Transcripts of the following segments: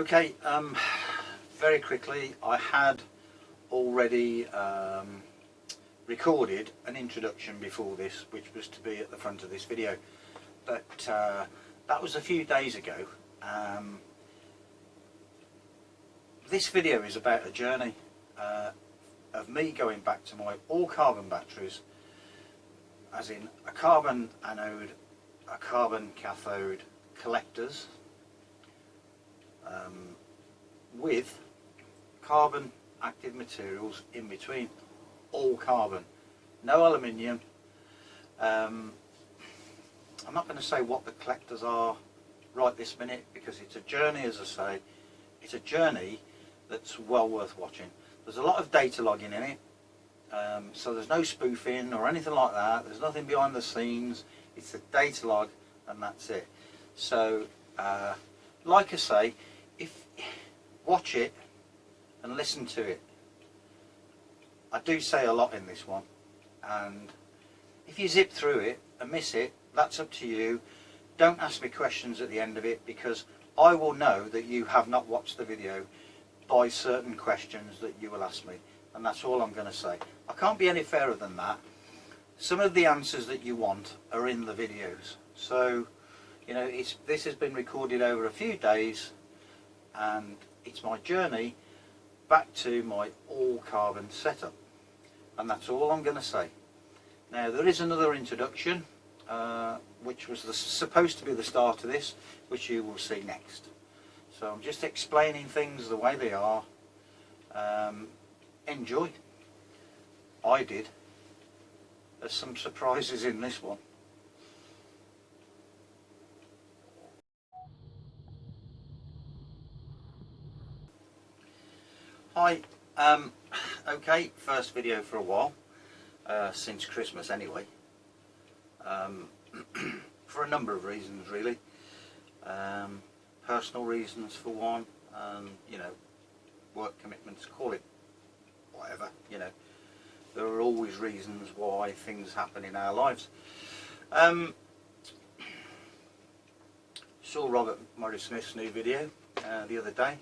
Okay, very quickly, I had already recorded an introduction before this, which was to be at the front of this video, but that was a few days ago. This video is about a journey of me going back to my all carbon batteries, as in a carbon anode, a carbon cathode collectors, with carbon active materials in between, all carbon, no aluminium. I'm not going to say what the collectors are right this minute, because it's a journey, as I say, it's a journey that's well worth watching. There's a lot of data logging in it, so there's no spoofing or anything like that. There's nothing behind the scenes. It's a data log and that's it. So like I say, watch it and listen to it. I do say a lot in this one, and if you zip through it and miss it, that's up to you. Don't ask me questions at the end of it, because I will know that you have not watched the video by certain questions that you will ask me, and that's all I'm going to say. I can't be any fairer than that. Some of the answers that you want are in the videos, so you know, this has been recorded over a few days, and it's my journey back to my all carbon setup, and that's all I'm going to say. Now there is another introduction which was supposed to be the start of this, which you will see next. So I'm just explaining things the way they are. Enjoy. I did. There's some surprises in this one. Hi, okay, first video for a while, since Christmas anyway, for a number of reasons really. Personal reasons for one, you know, work commitments, call it whatever, you know, there are always reasons why things happen in our lives. Saw Robert Murray-Smith's new video the other day.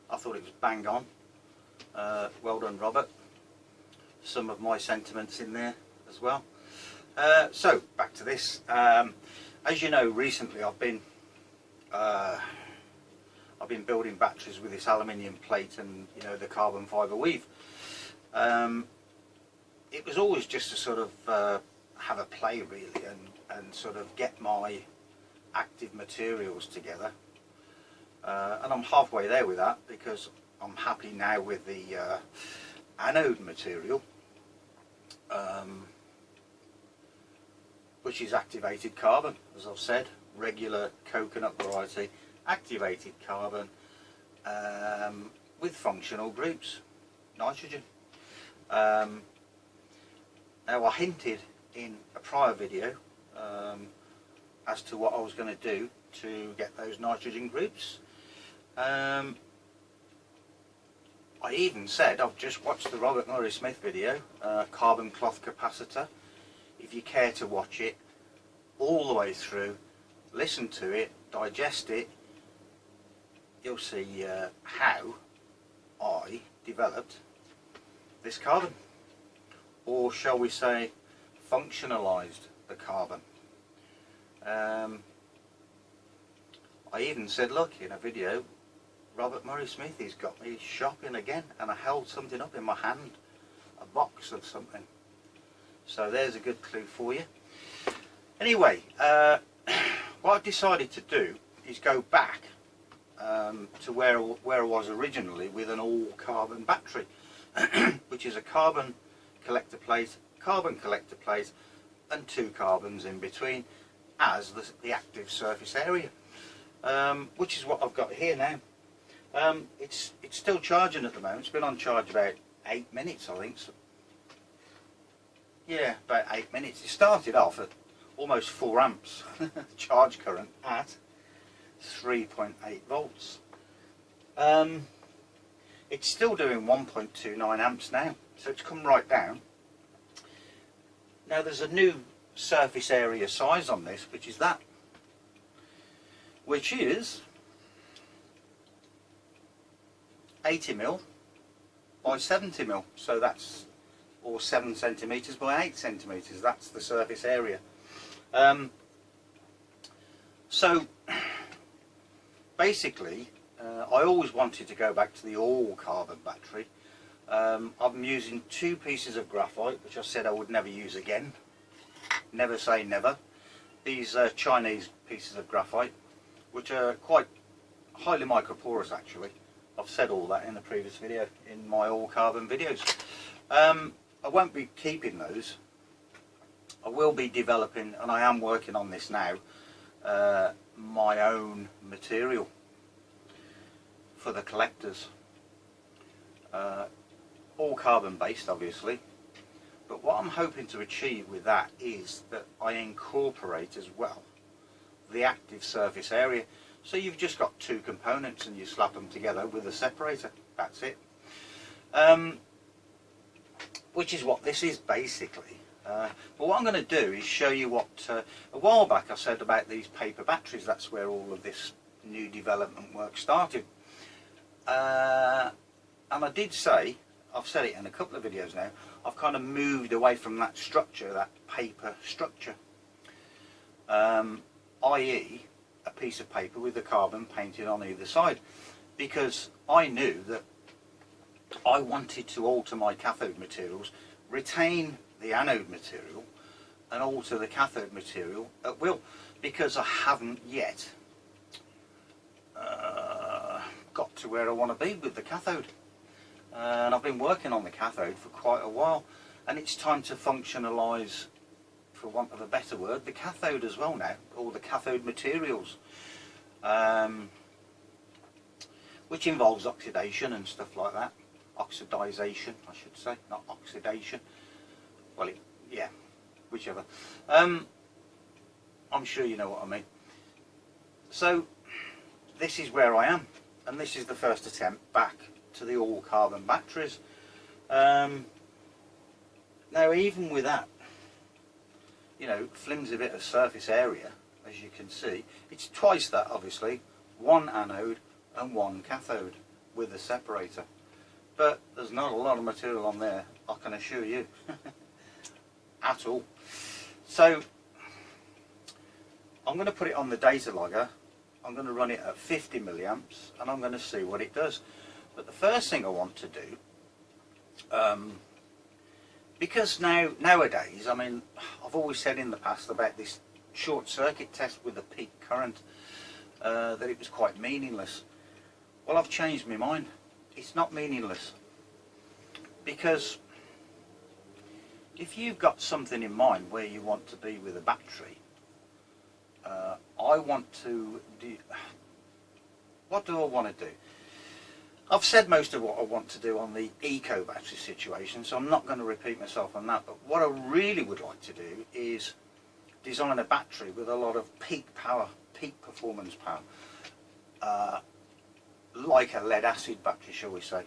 I thought it was bang on. Well done, Robert. Some of my sentiments in there as well. So back to this. As you know, recently I've been building batteries with this aluminium plate and, you know, the carbon fibre weave. It was always just to sort of have a play really, and sort of get my active materials together. And I'm halfway there with that, because I'm happy now with the anode material, which is activated carbon, as I've said, regular coconut variety, activated carbon, with functional groups, nitrogen. Now I hinted in a prior video as to what I was going to do to get those nitrogen groups. I even said, I've just watched the Robert Murray-Smith video, carbon cloth capacitor. If you care to watch it all the way through, listen to it, digest it, you'll see how I developed this carbon, or shall we say functionalized the carbon. I even said, look, in a video, Robert Murray-Smith, he's got me shopping again, and I held something up in my hand, a box of something. So there's a good clue for you. Anyway, what I've decided to do is go back to where I was originally with an all carbon battery, which is a carbon collector plate, and two carbons in between as the active surface area, which is what I've got here now. It's still charging at the moment. It's been on charge about 8 minutes, I think. So, yeah, about 8 minutes. It started off at almost 4 amps charge current at 3.8 volts. It's still doing 1.29 amps now, so it's come right down. Now there's a new surface area size on this, which is that, which is 80mm by 70mm, so that's, or 7 centimetres by 8 centimetres, that's the surface area. So basically I always wanted to go back to the all carbon battery. I'm using 2 pieces of graphite, which I said I would never use again. Never say never. These Chinese pieces of graphite, which are quite highly microporous actually. I've said all that in the previous video, in my all carbon videos. I won't be keeping those. I will be developing, and I am working on this now, my own material for the collectors. All carbon based obviously, but what I'm hoping to achieve with that is that I incorporate as well the active surface area. So you've just got 2 components and you slap them together with a separator, that's it. Which is what this is basically. But what I'm going to do is show you what, a while back I said about these paper batteries. That's where all of this new development work started. And I did say, I've said it in a couple of videos now, I've kind of moved away from that structure, that paper structure. I.e. a piece of paper with the carbon painted on either side, because I knew that I wanted to alter my cathode materials, retain the anode material and alter the cathode material at will, because I haven't yet got to where I want to be with the cathode. And I've been working on the cathode for quite a while, and it's time to functionalise, for want of a better word, the cathode as well now, or the cathode materials, which involves oxidation and stuff like that. Oxidization, I should say, not oxidation. Well, yeah, whichever. I'm sure you know what I mean. So this is where I am, and this is the first attempt back to the all carbon batteries. Now even with that, you know, flimsy bit of surface area, as you can see, it's twice that obviously, 1 anode and 1 cathode with a separator. But there's not a lot of material on there, I can assure you, at all. So I'm going to put it on the data logger. I'm going to run it at 50 milliamps and I'm going to see what it does. But the first thing I want to do, because nowadays, I mean, I've always said in the past about this short circuit test with a peak current, that it was quite meaningless. Well, I've changed my mind. It's not meaningless, because if you've got something in mind where you want to be with a battery, I want to do, what do I want to do? I've said most of what I want to do on the eco battery situation, so I'm not going to repeat myself on that, but what I really would like to do is design a battery with a lot of peak power, peak performance power, like a lead acid battery, shall we say.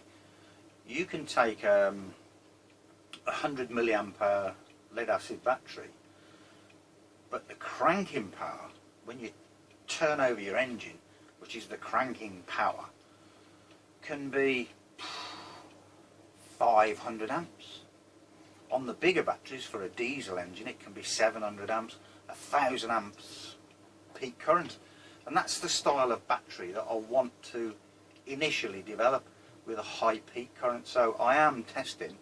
You can take 100 milliamp hour lead acid battery, but the cranking power, when you turn over your engine, which is the cranking power, can be 500 amps. On the bigger batteries for a diesel engine it can be 700 amps, 1000 amps peak current, and that's the style of battery that I want to initially develop, with a high peak current. So I am testing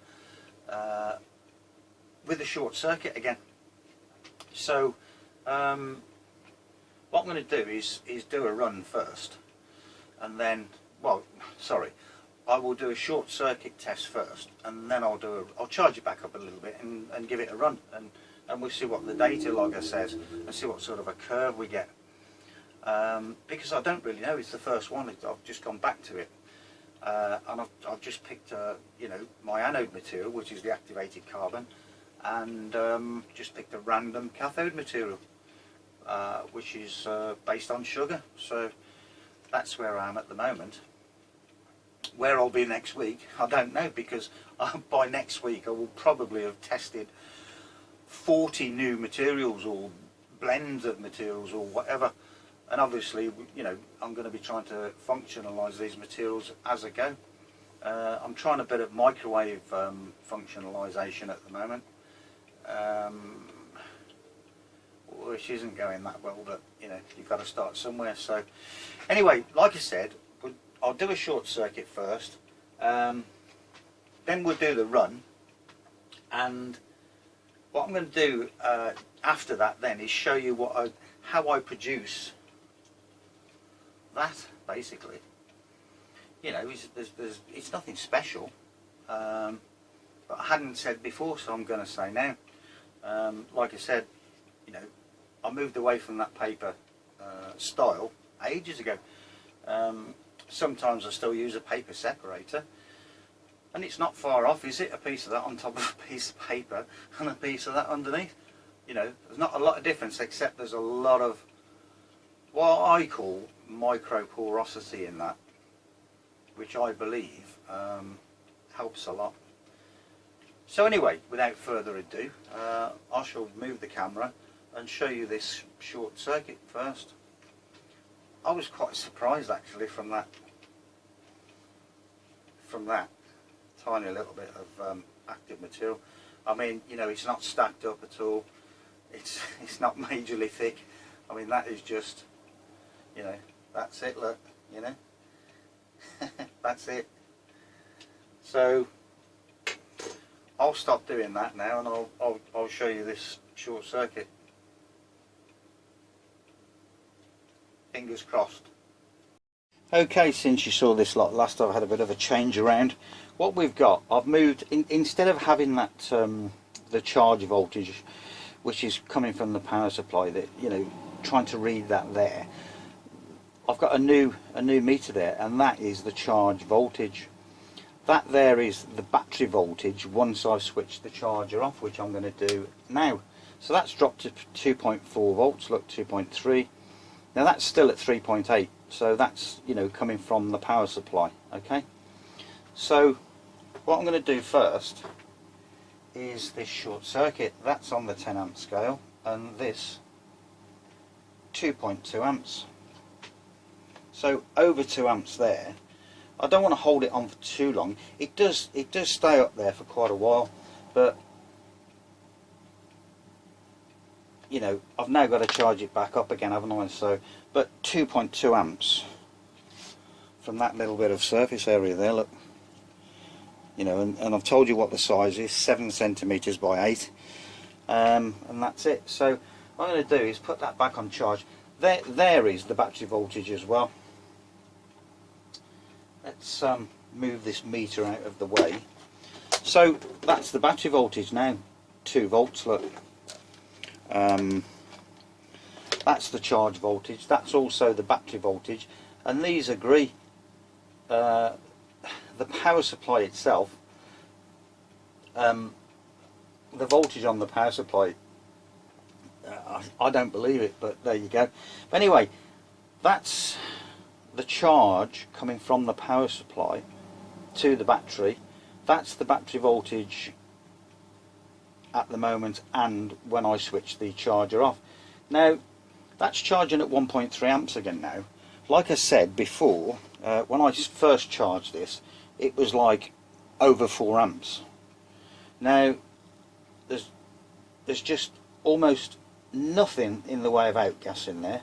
with a short circuit again. So what I'm going to do is do a run first, and then, well, sorry, I will do a short circuit test first, and then I'll charge it back up a little bit and give it a run, and we'll see what the data logger says and see what sort of a curve we get. Because I don't really know, it's the first one, I've just gone back to it, and I've just picked you know, my anode material, which is the activated carbon, and just picked a random cathode material, which is based on sugar. So that's where I am at the moment. Where I'll be next week, I don't know, because by next week I will probably have tested 40 new materials or blends of materials or whatever, and obviously, you know, I'm going to be trying to functionalise these materials as I go. I'm trying a bit of microwave functionalisation at the moment, which isn't going that well, but you know, you've got to start somewhere. So anyway, like I said, I'll do a short circuit first, then we'll do the run, and what I'm going to do after that then is show you how I produce that, basically. You know, it's nothing special, but I hadn't said before, so I'm going to say now. Like I said, you know, I moved away from that paper style ages ago. Sometimes I still use a paper separator, and it's not far off, is it? A piece of that on top of a piece of paper and a piece of that underneath. You know, there's not a lot of difference, except there's a lot of what I call micro porosity in that, which I believe helps a lot. So anyway, without further ado, I shall move the camera and show you this short circuit first. I was quite surprised actually from that tiny little bit of active material. I mean, you know, it's not stacked up at all. It's not majorly thick. I mean, that is just, you know, that's it. Look, you know. That's it. So I'll stop doing that now, and I'll show you this short circuit. Fingers crossed. Okay, since you saw this lot last, I've had a bit of a change around. What we've got, I've moved instead of having that the charge voltage, which is coming from the power supply, that, you know, trying to read that there. I've got a new meter there, and that is the charge voltage. That there is the battery voltage once I've switched the charger off, which I'm going to do now. So that's dropped to 2.4 volts, look, 2.3. Now that's still at 3.8, so that's, you know, coming from the power supply. Okay, so what I'm going to do first is this short circuit. That's on the 10 amp scale, and this 2.2 amps. So over 2 amps there. I don't want to hold it on for too long. It does stay up there for quite a while, but you know, I've now got to charge it back up again, haven't I? So, but 2.2 amps from that little bit of surface area there, look. You know, and I've told you what the size is, 7 centimeters by 8, and that's it. So what I'm going to do is put that back on charge. There is the battery voltage as well. Let's move this meter out of the way. So that's the battery voltage now, 2 volts, look. That's the charge voltage, that's also the battery voltage, and these agree. The power supply itself, the voltage on the power supply, I don't believe it, but there you go. But anyway, that's the charge coming from the power supply to the battery. That's the battery voltage at the moment, and when I switch the charger off. Now that's charging at 1.3 amps again now. Like I said before, when I first charged this, it was like over 4 amps. Now there's just almost nothing in the way of outgas in there.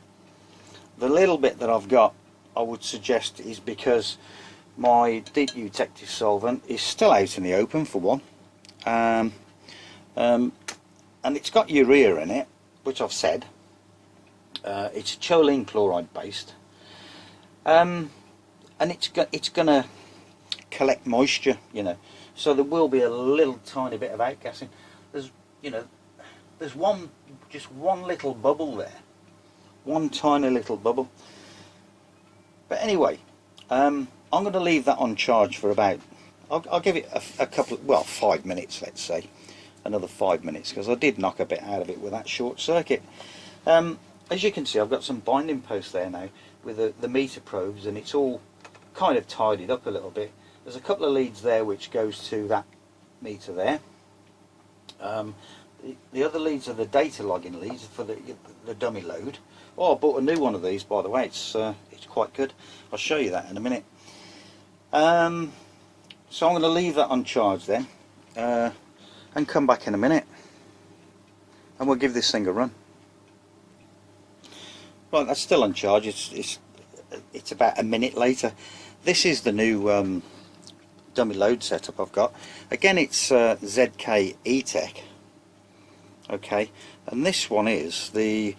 The little bit that I've got, I would suggest, is because my deep eutectic solvent is still out in the open, for one, and it's got urea in it, which I've said. It's choline chloride based, and it's going to collect moisture, you know, so there will be a little tiny bit of outgassing. There's, you know, there's just one little bubble there, one tiny little bubble. But anyway, I'm going to leave that on charge for about, I'll give it a couple, well, 5 minutes, let's say, another 5 minutes, because I did knock a bit out of it with that short circuit. As you can see, I've got some binding posts there now with the meter probes, and it's all kind of tidied up a little bit. There's a couple of leads there which goes to that meter there. The other leads are the data logging leads for the dummy load. Oh, I bought a new one of these, by the way. It's quite good. I'll show you that in a minute. So I'm going to leave that on charge then, and come back in a minute, and we'll give this thing a run. Right, that's still on charge. It's about a minute later. This is the new dummy load setup I've got. Again, it's ZK E-Tech. Okay, and this one is the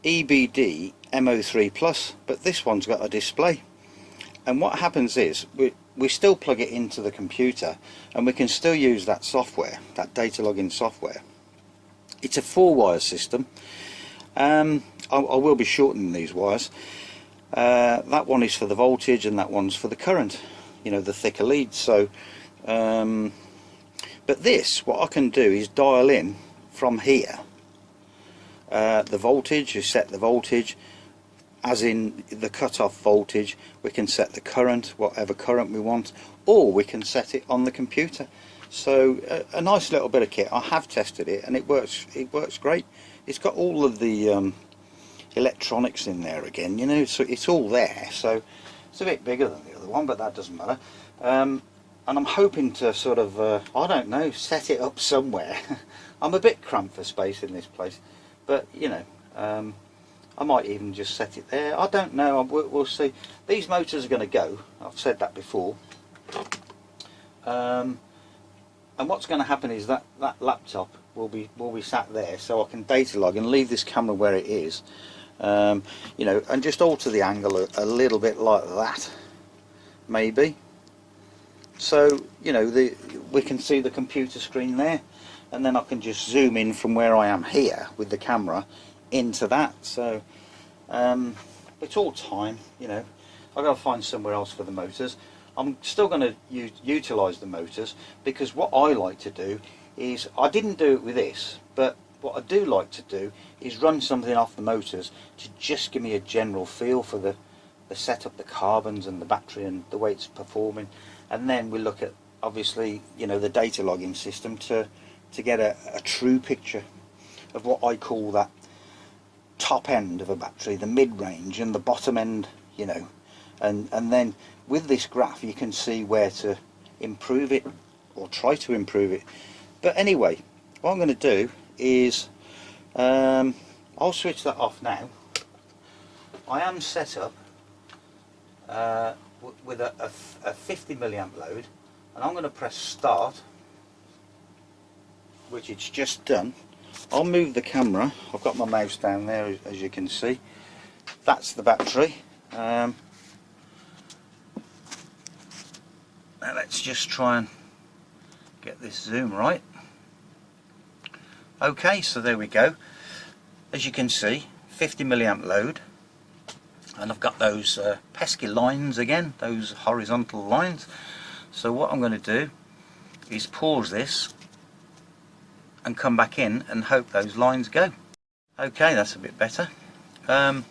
EBD MO3 Plus, but this one's got a display. And what happens is we still plug it into the computer, and we can still use that software, that data logging software. It's a 4-wire system. I will be shortening these wires. That one is for the voltage, and that one's for the current, you know, the thicker leads. So but this, what I can do is dial in from here the voltage. You set the voltage as in the cut-off voltage. We can set the current, whatever current we want, or we can set it on the computer. So a nice little bit of kit. I have tested it, and it works great. It's got all of the electronics in there again, you know, so it's all there. So it's a bit bigger than the other one, but that doesn't matter. And I'm hoping to sort of I don't know, set it up somewhere. I'm a bit cramped for space in this place, but you know, I might even just set it there. I don't know. We'll see. These motors are going to go. I've said that before. And what's going to happen is that laptop will be sat there, so I can data log and leave this camera where it is. You know, and just alter the angle a little bit like that, maybe. So you know, we can see the computer screen there, and then I can just zoom in from where I am here with the camera into that. So it's all time, you know. I've got to find somewhere else for the motors. I'm still going to utilise the motors, because what I like to do is, I didn't do it with this, but what I do like to do is run something off the motors to just give me a general feel for the setup, the carbons and the battery and the way it's performing. And then we look at, obviously, you know, the data logging system to get a true picture of what I call that top end of a battery, the mid-range and the bottom end, you know. And then with this graph you can see where to improve it, or try to improve it. But anyway, what I'm going to do is I'll switch that off now. I am set up with a 50 milliamp load, and I'm going to press start, which it's just done. I'll move the camera. I've got my mouse down there, as you can see. That's the battery. Now let's just try and get this zoom right. Okay, so there we go. As you can see, 50 milliamp load, and I've got those pesky lines again, those horizontal lines. So what I'm going to do is pause this and come back in and hope those lines go. Okay, that's a bit better. Now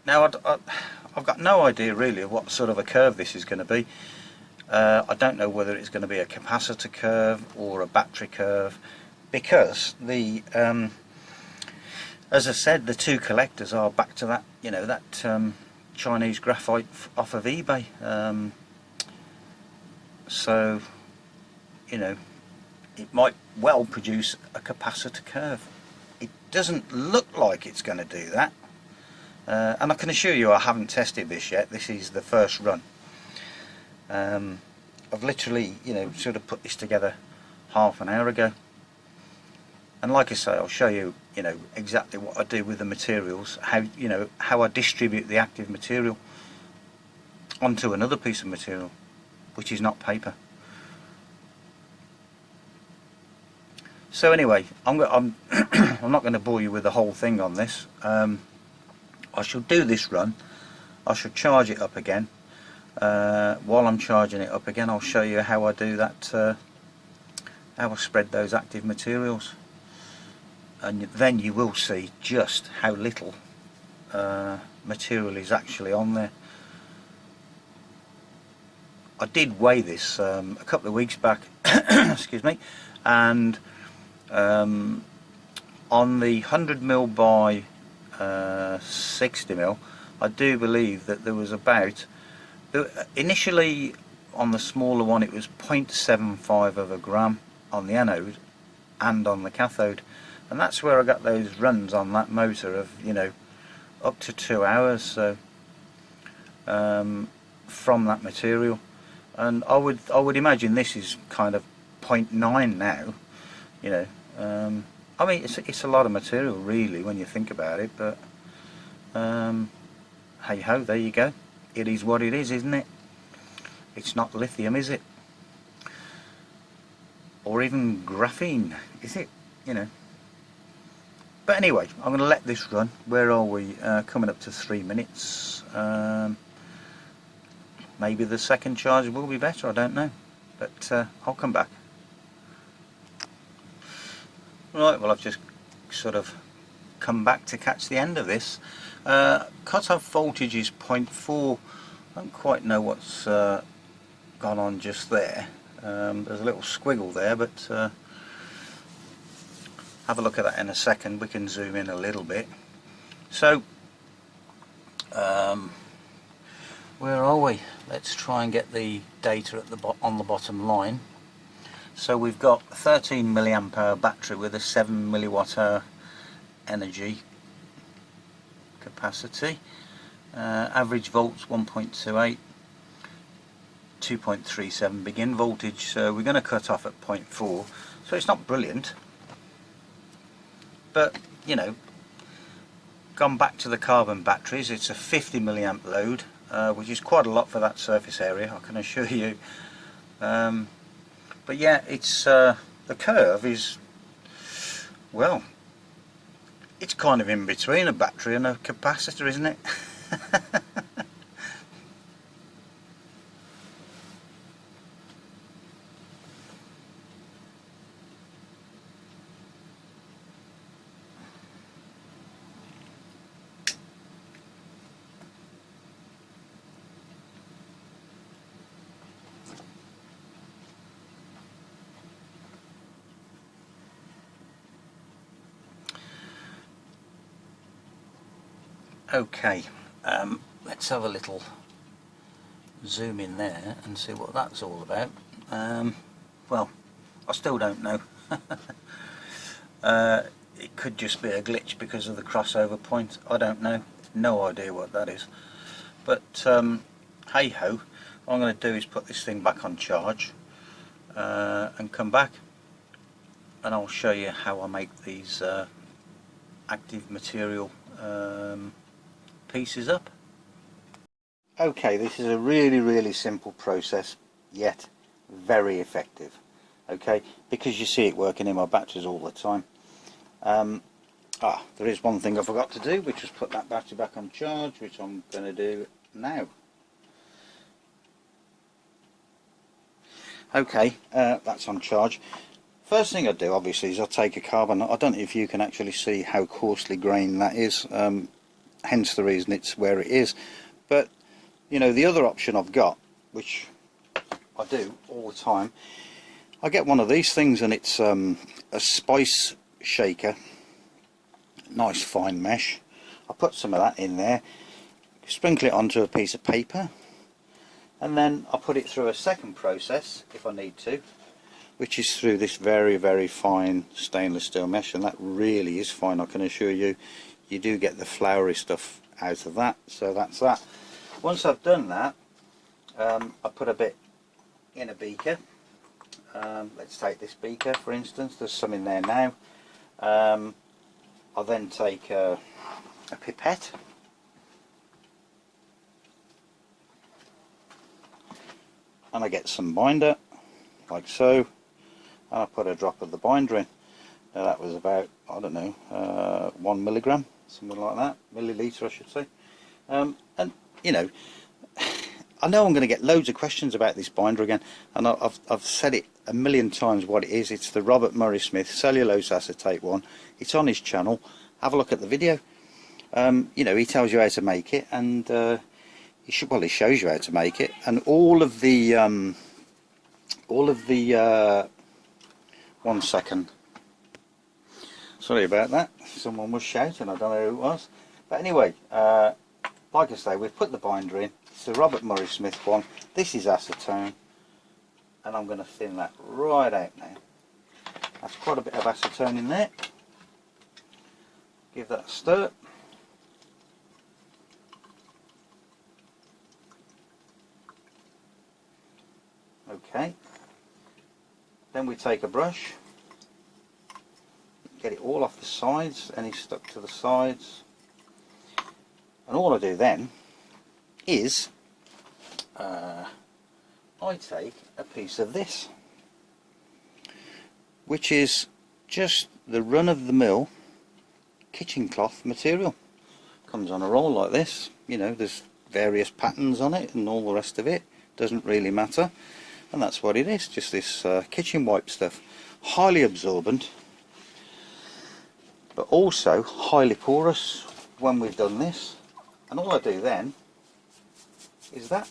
I've got no idea really of what sort of a curve this is going to be. I don't know whether it's going to be a capacitor curve or a battery curve, because the as I said, the two collectors are back to that, you know, that Chinese graphite off of eBay. So you know, it might well produce a capacitor curve. It doesn't look like it's going to do that, and I can assure you I haven't tested this yet. This is the first run. I've literally, you know, sort of put this together half an hour ago, and like I say, I'll show you, you know, exactly what I do with the materials, how, you know, how I distribute the active material onto another piece of material which is not paper. So anyway, I'm not going to bore you with the whole thing on this. I shall do this run. I shall charge it up again. While I'm charging it up again, I'll show you how I do that, how I spread those active materials, and then you will see just how little material is actually on there. I did weigh this a couple of weeks back, excuse me, and on the 100mm by 60mm, I do believe that there was about Initially on the smaller one it was 0.75 of a gram on the anode and on the cathode, and that's where I got those runs on that motor of, you know, up to 2 hours. So from that material, and I would imagine this is kind of 0.9 now, you know. I mean, it's a lot of material really when you think about it, but hey ho, there you go. It is what it is, isn't it? It's not lithium, is it? Or even graphene, is it? You know. But anyway, I'm going to let this run. Where are we? Coming up to 3 minutes. Maybe the second charge will be better, I don't know. But I'll come back. Right, well, I've just sort of come back to catch the end of this. Cut-off voltage is 0.4. I don't quite know what's gone on just there. There's a little squiggle there, but have a look at that in a second. We can zoom in a little bit. So where are we? Let's try and get the data at the on the bottom line. So we've got a 13 milliamp hour battery with a 7 milliwatt hour energy capacity. Average volts 1.28, 2.37 begin voltage. So we're going to cut off at 0.4. So it's not brilliant, but you know, gone back to the carbon batteries. It's a 50 milliamp load, which is quite a lot for that surface area, I can assure you. But yeah, it's the curve is, well, it's kind of in between a battery and a capacitor, isn't it? Okay, let's have a little zoom in there and see what that's all about. Well, I still don't know. It could just be a glitch because of the crossover point. I don't know. No idea what that is. But hey ho, what I'm going to do is put this thing back on charge and come back, and I'll show you how I make these active material pieces up. Okay, this is a really simple process, yet very effective. Okay, because you see it working in my batteries all the time. There is one thing I forgot to do, which was put that battery back on charge, which I'm going to do now. Okay, that's on charge. First thing I do obviously is I take a carbon. I don't know if you can actually see how coarsely grained that is, hence the reason it's where it is. But you know, the other option I've got, which I do all the time, I get one of these things, and it's a spice shaker, nice fine mesh. I put some of that in there, sprinkle it onto a piece of paper, and then I put it through a second process if I need to, which is through this very fine stainless steel mesh, and that really is fine, I can assure you. You do get the floury stuff out of that, so that's that. Once I've done that, I put a bit in a beaker. Let's take this beaker for instance, there's some in there now. I'll then take a pipette, and I get some binder like so, and I put a drop of the binder in. Now that was about, I don't know, 1 milligram, something like that, milliliter I should say. And you know I'm going to get loads of questions about this binder again, and I've said it a million times what it is. It's the Robert Murray Smith cellulose acetate one. It's on his channel. Have a look at the video. You know, he tells you how to make it, and he shows you how to make it, and all of the 1 second, sorry about that, someone was shouting, I don't know who it was, but anyway, like I say, we've put the binder in, It's the Robert Murray Smith one. This is acetone, and I'm going to thin that right out now. That's quite a bit of acetone in there. Give that a stir. Okay. Then we take a brush, get it all off the sides, any stuck to the sides. And all I do then is I take a piece of this, which is just the run-of-the-mill kitchen cloth material. Comes on a roll like this. You know, there's various patterns on it and all the rest of it. Doesn't really matter. And that's what it is, just this kitchen wipe stuff. Highly absorbent, but also highly porous when we've done this. And all I do then is that.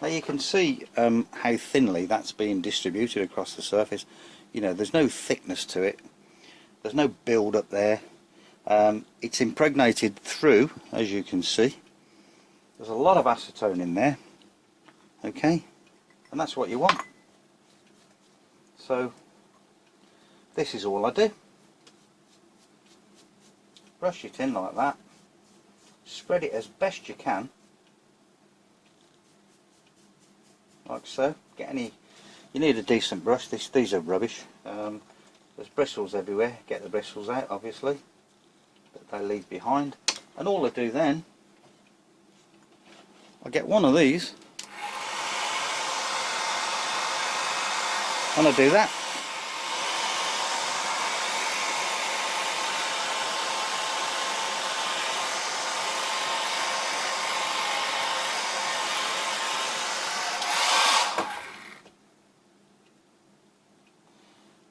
Now you can see how thinly that's being distributed across the surface. You know, there's no thickness to it. There's no build up there. It's impregnated through, as you can see. There's a lot of acetone in there. Okay, and that's what you want. So this is all I do. Brush it in like that. Spread it as best you can, like so. Get any, you need a decent brush. These are rubbish. There's bristles everywhere. Get the bristles out, obviously, that they leave behind. And all I do then, I get one of these and I do that.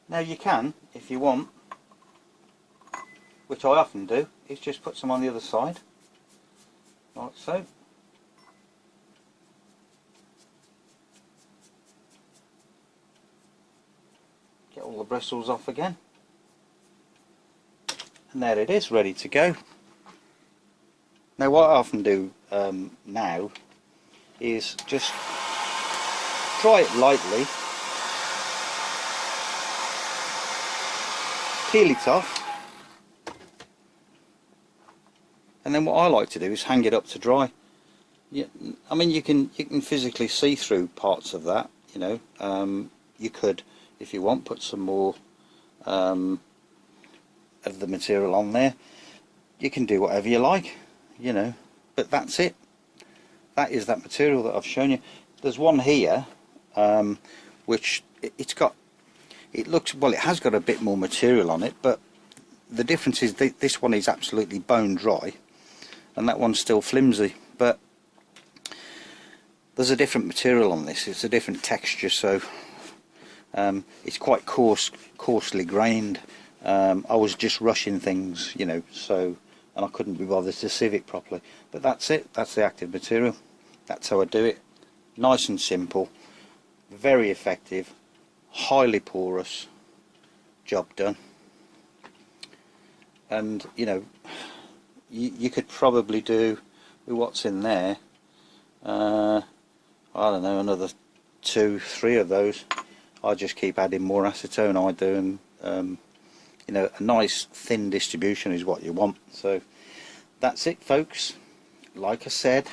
Now you can, if you want, which I often do, is just put some on the other side, like so. Get all the bristles off again. And there it is, ready to go. Now what I often do now is just try it lightly, peel it off, and then what I like to do is hang it up to dry. Yeah, I mean you can physically see through parts of that, you know. You could, if you want, put some more of the material on there. You can do whatever you like, you know, but that's it. That is that material that I've shown you. There's one here which it looks, well, it has got a bit more material on it, but the difference is this one is absolutely bone dry and that one's still flimsy. But there's a different material on this. It's a different texture, so it's quite coarsely grained. I was just rushing things, you know, so, and I couldn't be bothered to sieve it properly. But that's it. That's the active material. That's how I do it. Nice and simple, very effective, highly porous, job done. And you know, you could probably do with what's in there, I don't know, another 2-3 of those. I just keep adding more acetone, I do, and you know, a nice thin distribution is what you want. So that's it, folks. Like I said,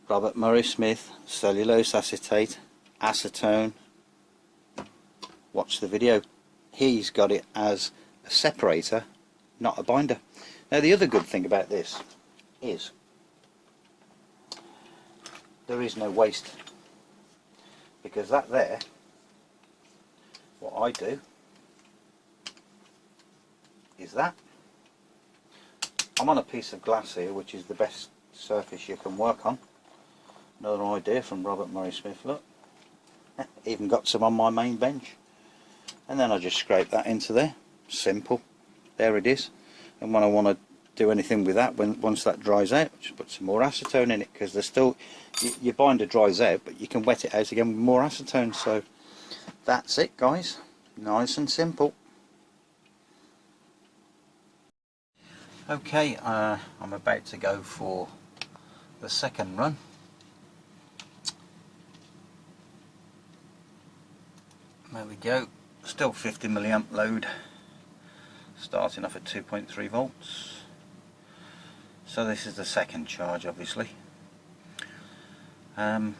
Robert Murray Smith, cellulose acetate, acetone. Watch the video. He's got it as a separator, not a binder. Now the other good thing about this is there is no waste, because that there, what I do is that I'm on a piece of glass here, which is the best surface you can work on. Another idea from Robert Murray Smith, look. Even got some on my main bench. And then I just scrape that into there. Simple. There it is. And when I want to do anything with that, once that dries out, just put some more acetone in it, because there's still, your binder dries out, but you can wet it out again with more acetone. So that's it, guys. Nice and simple. Okay, I'm about to go for the second run. There we go, still 50 milliamp load, starting off at 2.3 volts. So this is the second charge, obviously. I'm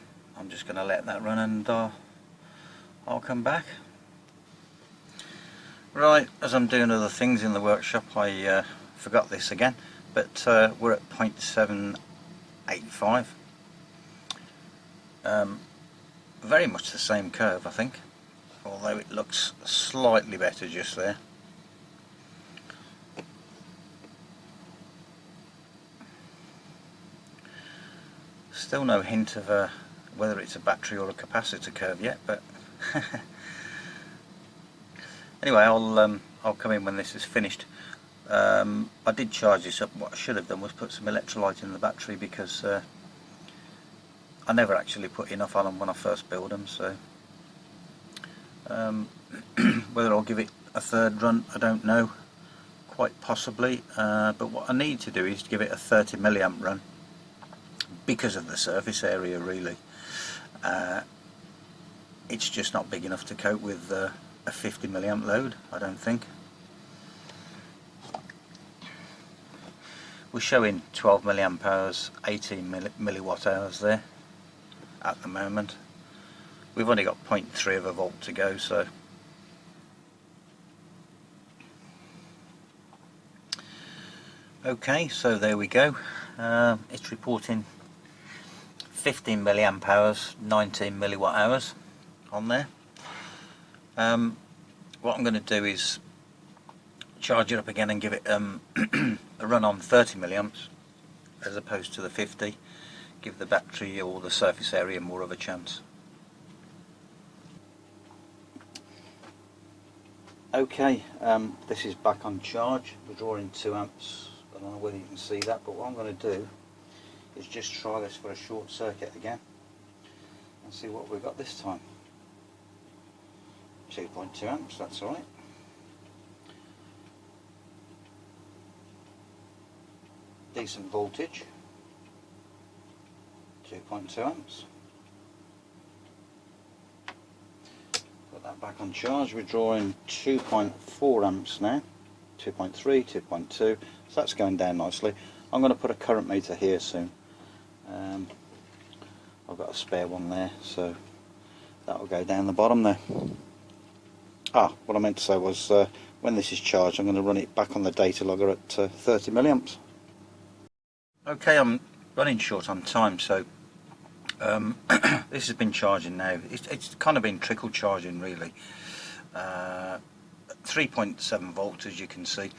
just going to let that run, and I'll come back. Right, as I'm doing other things in the workshop, I forgot this again, but we're at 0.785. Very much the same curve, I think, although it looks slightly better just there. Still no hint of whether it's a battery or a capacitor curve yet, but anyway, I'll come in when this is finished. I did charge this up. What I should have done was put some electrolyte in the battery, because I never actually put enough on them when I first build them. So whether I'll give it a third run, I don't know. Quite possibly, but what I need to do is give it a 30 milliamp run, because of the surface area, really. It's just not big enough to cope with a 50 milliamp load, I don't think. We're showing 12 milliamp hours, 18 milliwatt hours there at the moment. We've only got 0.3 of a volt to go, so okay, so there we go. It's reporting 15 milliamp hours, 19 milliwatt hours on there. What I'm going to do is charge it up again and give it a run on 30 milliamps as opposed to the 50. Give the battery or the surface area more of a chance. Okay, this is back on charge. We're drawing 2 amps. I don't know whether you can see that, but what I'm going to do is just try this for a short circuit again and see what we've got this time. 2.2 amps, that's alright. Decent voltage. 2.2 amps. Put that back on charge. We're drawing 2.4 amps now. 2.3, 2.2, so that's going down nicely. I'm going to put a current meter here soon. I've got a spare one there, so that will go down the bottom there. What I meant to say was when this is charged, I'm going to run it back on the data logger at 30 milliamps. Okay, I'm running short on time, so this has been charging now. It's kind of been trickle charging, really. 3.7 volts, as you can see.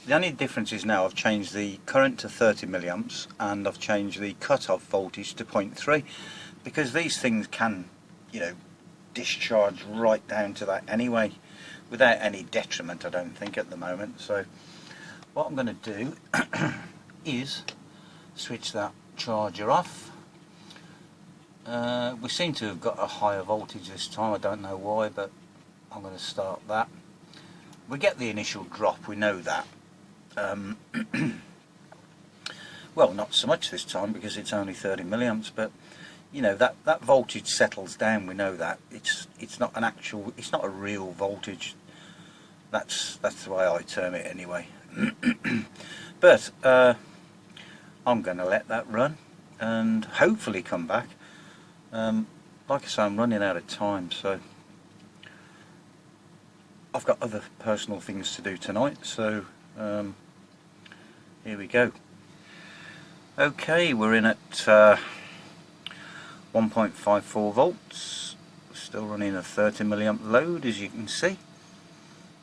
The only difference is now I've changed the current to 30 milliamps and I've changed the cut-off voltage to 0.3, because these things can, you know, discharge right down to that anyway, without any detriment, I don't think, at the moment. So what I'm going to do is switch that charger off. We seem to have got a higher voltage this time, I don't know why, but I'm going to start that. We get the initial drop, we know that. Well, not so much this time because it's only 30 milliamps, but you know, that voltage settles down, we know that. It's not an actual, it's not a real voltage. That's the way I term it anyway. But I'm going to let that run and hopefully come back. Like I say, I'm running out of time, so I've got other personal things to do tonight, so here we go. Okay, we're in at 1.54 volts, still running a 30 milliamp load, as you can see.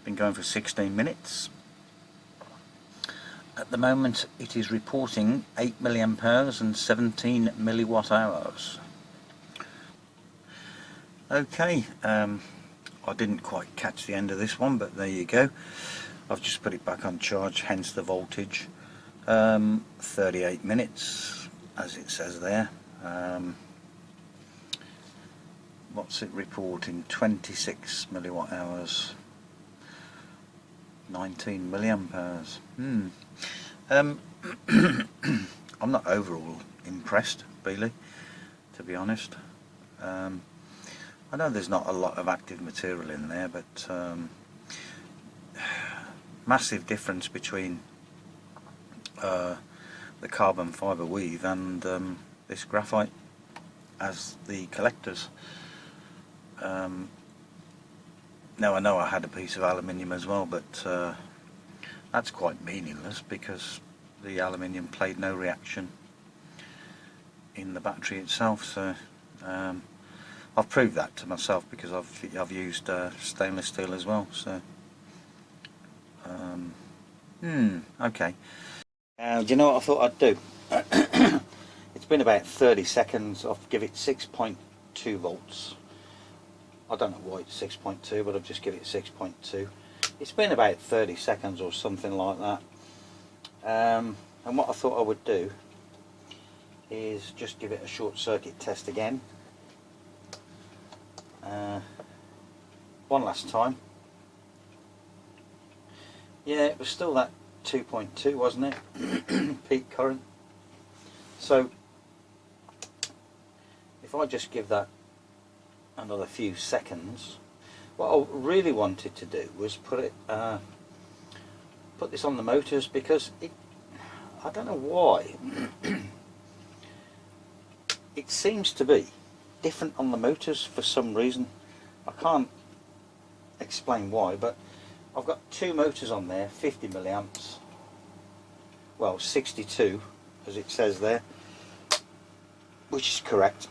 Been going for 16 minutes. At the moment it is reporting 8 milliamp hours and 17 milliwatt hours. Okay, I didn't quite catch the end of this one, but there you go. I've just put it back on charge, hence the voltage. 38 minutes, as it says there. What's it reporting? 26 milliwatt hours, 19 milliamp hours. I'm not overall impressed, really, to be honest. I know there's not a lot of active material in there, but massive difference between the carbon fibre weave and this graphite as the collectors. Now I know I had a piece of aluminium as well, but that's quite meaningless because the aluminium played no reaction in the battery itself. So I've proved that to myself because I've used stainless steel as well. So okay. Do you know what I thought I'd do? It's been about 30 seconds. I'll give it 6.2 volts. I don't know why it's 6.2, but I'll just give it 6.2. It's been about 30 seconds or something like that. And what I thought I would do is just give it a short circuit test again. One last time. Yeah, it was still that 2.2, wasn't it? Peak current. So if I just give that another few seconds, what I really wanted to do was put this on the motors, because I don't know why it seems to be different on the motors for some reason. I can't explain why, but I've got two motors on there, 50 milliamps, well 62 as it says there, which is correct,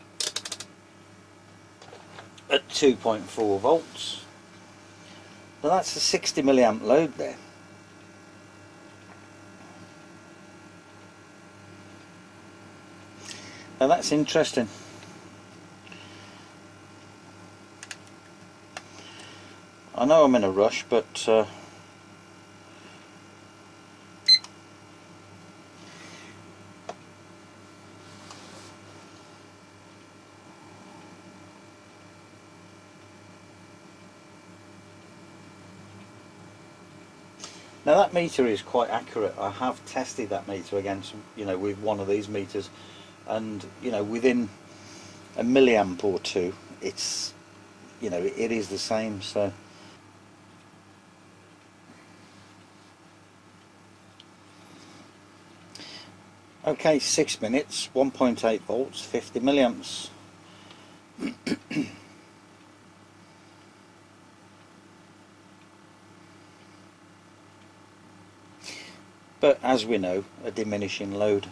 at 2.4 volts. Now that's a 60 milliamp load there. Now that's interesting. I know I'm in a rush, but now that meter is quite accurate. I have tested that meter against, with one of these meters, and within a milliamp or two, it's, it is the same. So okay, 6 minutes, 1.8 volts, 50 milliamps. But as we know, a diminishing load.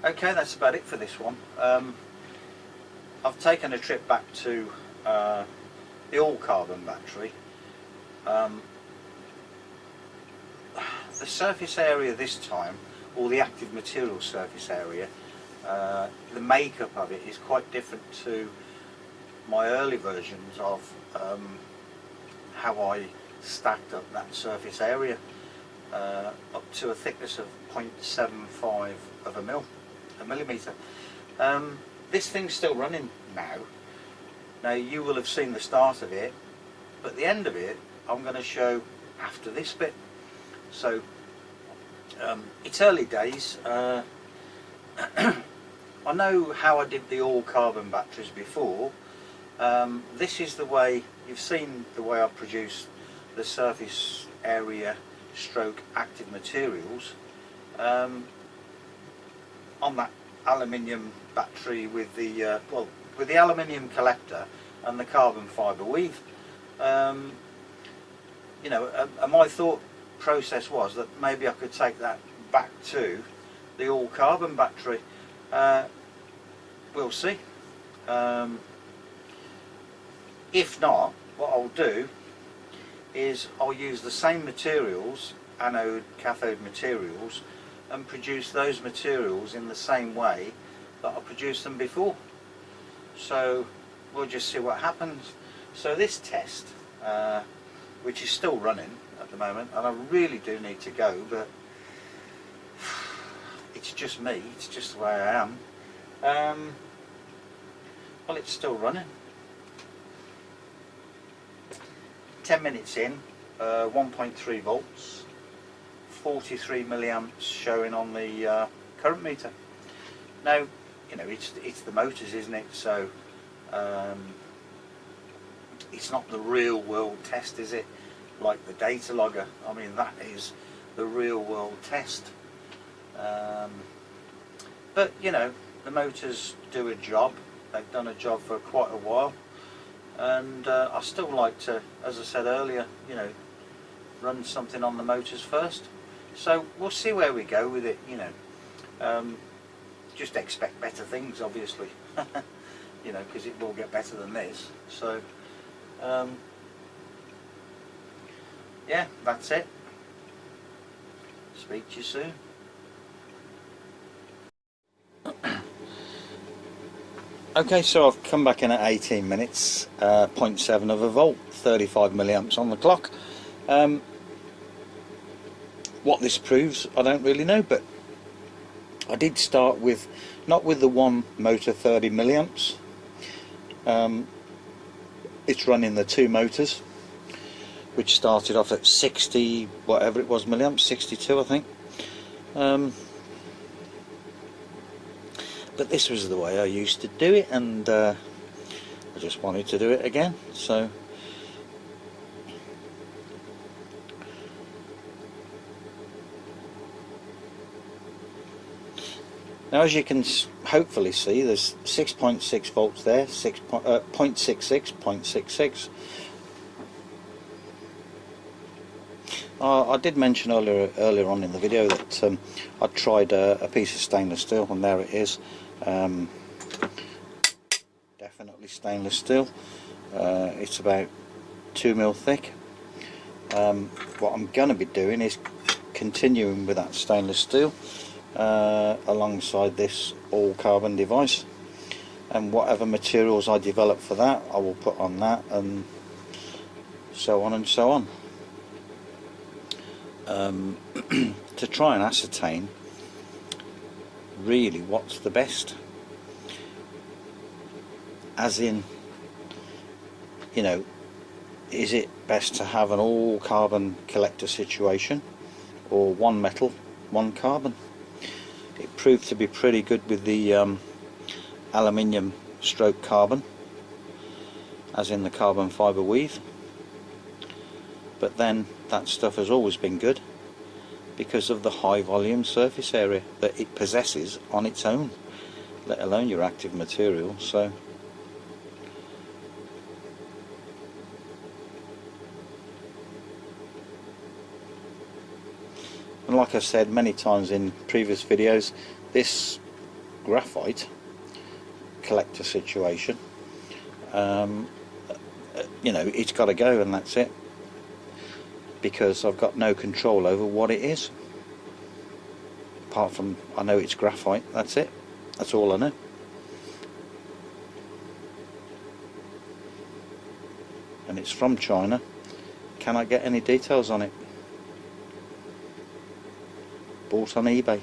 Okay, that's about it for this one. I've taken a trip back to the all-carbon battery. The surface area this time, or the active material surface area, the makeup of it is quite different to my early versions of how I stacked up that surface area, up to a thickness of 0.75 of a millimetre. This thing's still running now. Now you will have seen the start of it, but the end of it I'm going to show after this bit. So it's early days. I know how I did the all carbon batteries before. This is the way, you've seen the way I produced the surface area stroke active materials on that aluminium battery with the with the aluminium collector and the carbon fibre weave. And my thought process was that maybe I could take that back to the all carbon battery. We'll see. If not, what I'll do is I'll use the same materials, anode, cathode materials, and produce those materials in the same way that I produced them before. So we'll just see what happens. So this test, which is still running at the moment, and I really do need to go, but it's just me, it's just the way I am. Well, it's still running. 10 minutes in, 1.3 volts, 43 milliamps showing on the current meter. Now, you know, it's the motors, isn't it? So it's not the real world test, is it? Like the data logger. I mean, that is the real world test. But you know, the motors do a job. They've done a job for quite a while, and I still like to, as I said earlier, you know, run something on the motors first. So we'll see where we go with it. You know, just expect better things, obviously. You know, because it will get better than this. So yeah, that's it. Speak to you soon. Okay, so I've come back in at 18 minutes, 0.7 of a volt, 35 milliamps on the clock. What this proves, I don't really know, but I did start with, not with the one motor 30 milliamps. It's running the two motors, which started off at 60, whatever it was, milliamps, 62 I think. But this was the way I used to do it, and I just wanted to do it again. So now, as you can hopefully see, there's 6.6 volts there, 0.66, 0.66. I did mention earlier on in the video that I tried a piece of stainless steel, and there it is. Definitely stainless steel. It's about 2mm thick. What I'm going to be doing is continuing with that stainless steel alongside this all carbon device, and whatever materials I develop for that I will put on that, and so on and so on, to try and ascertain really what's the best, as in, you know, is it best to have an all carbon collector situation, or one metal, one carbon? It proved to be pretty good with the aluminium stroke carbon, as in the carbon fibre weave, but then that stuff has always been good because of the high volume surface area that it possesses on its own, let alone your active material. So and like I've said many times in previous videos, this graphite collector situation, you know, it's got to go, and that's it, because I've got no control over what it is, apart from I know it's graphite. That's it, that's all I know. And it's from China. Can I get any details on it? Bought on eBay.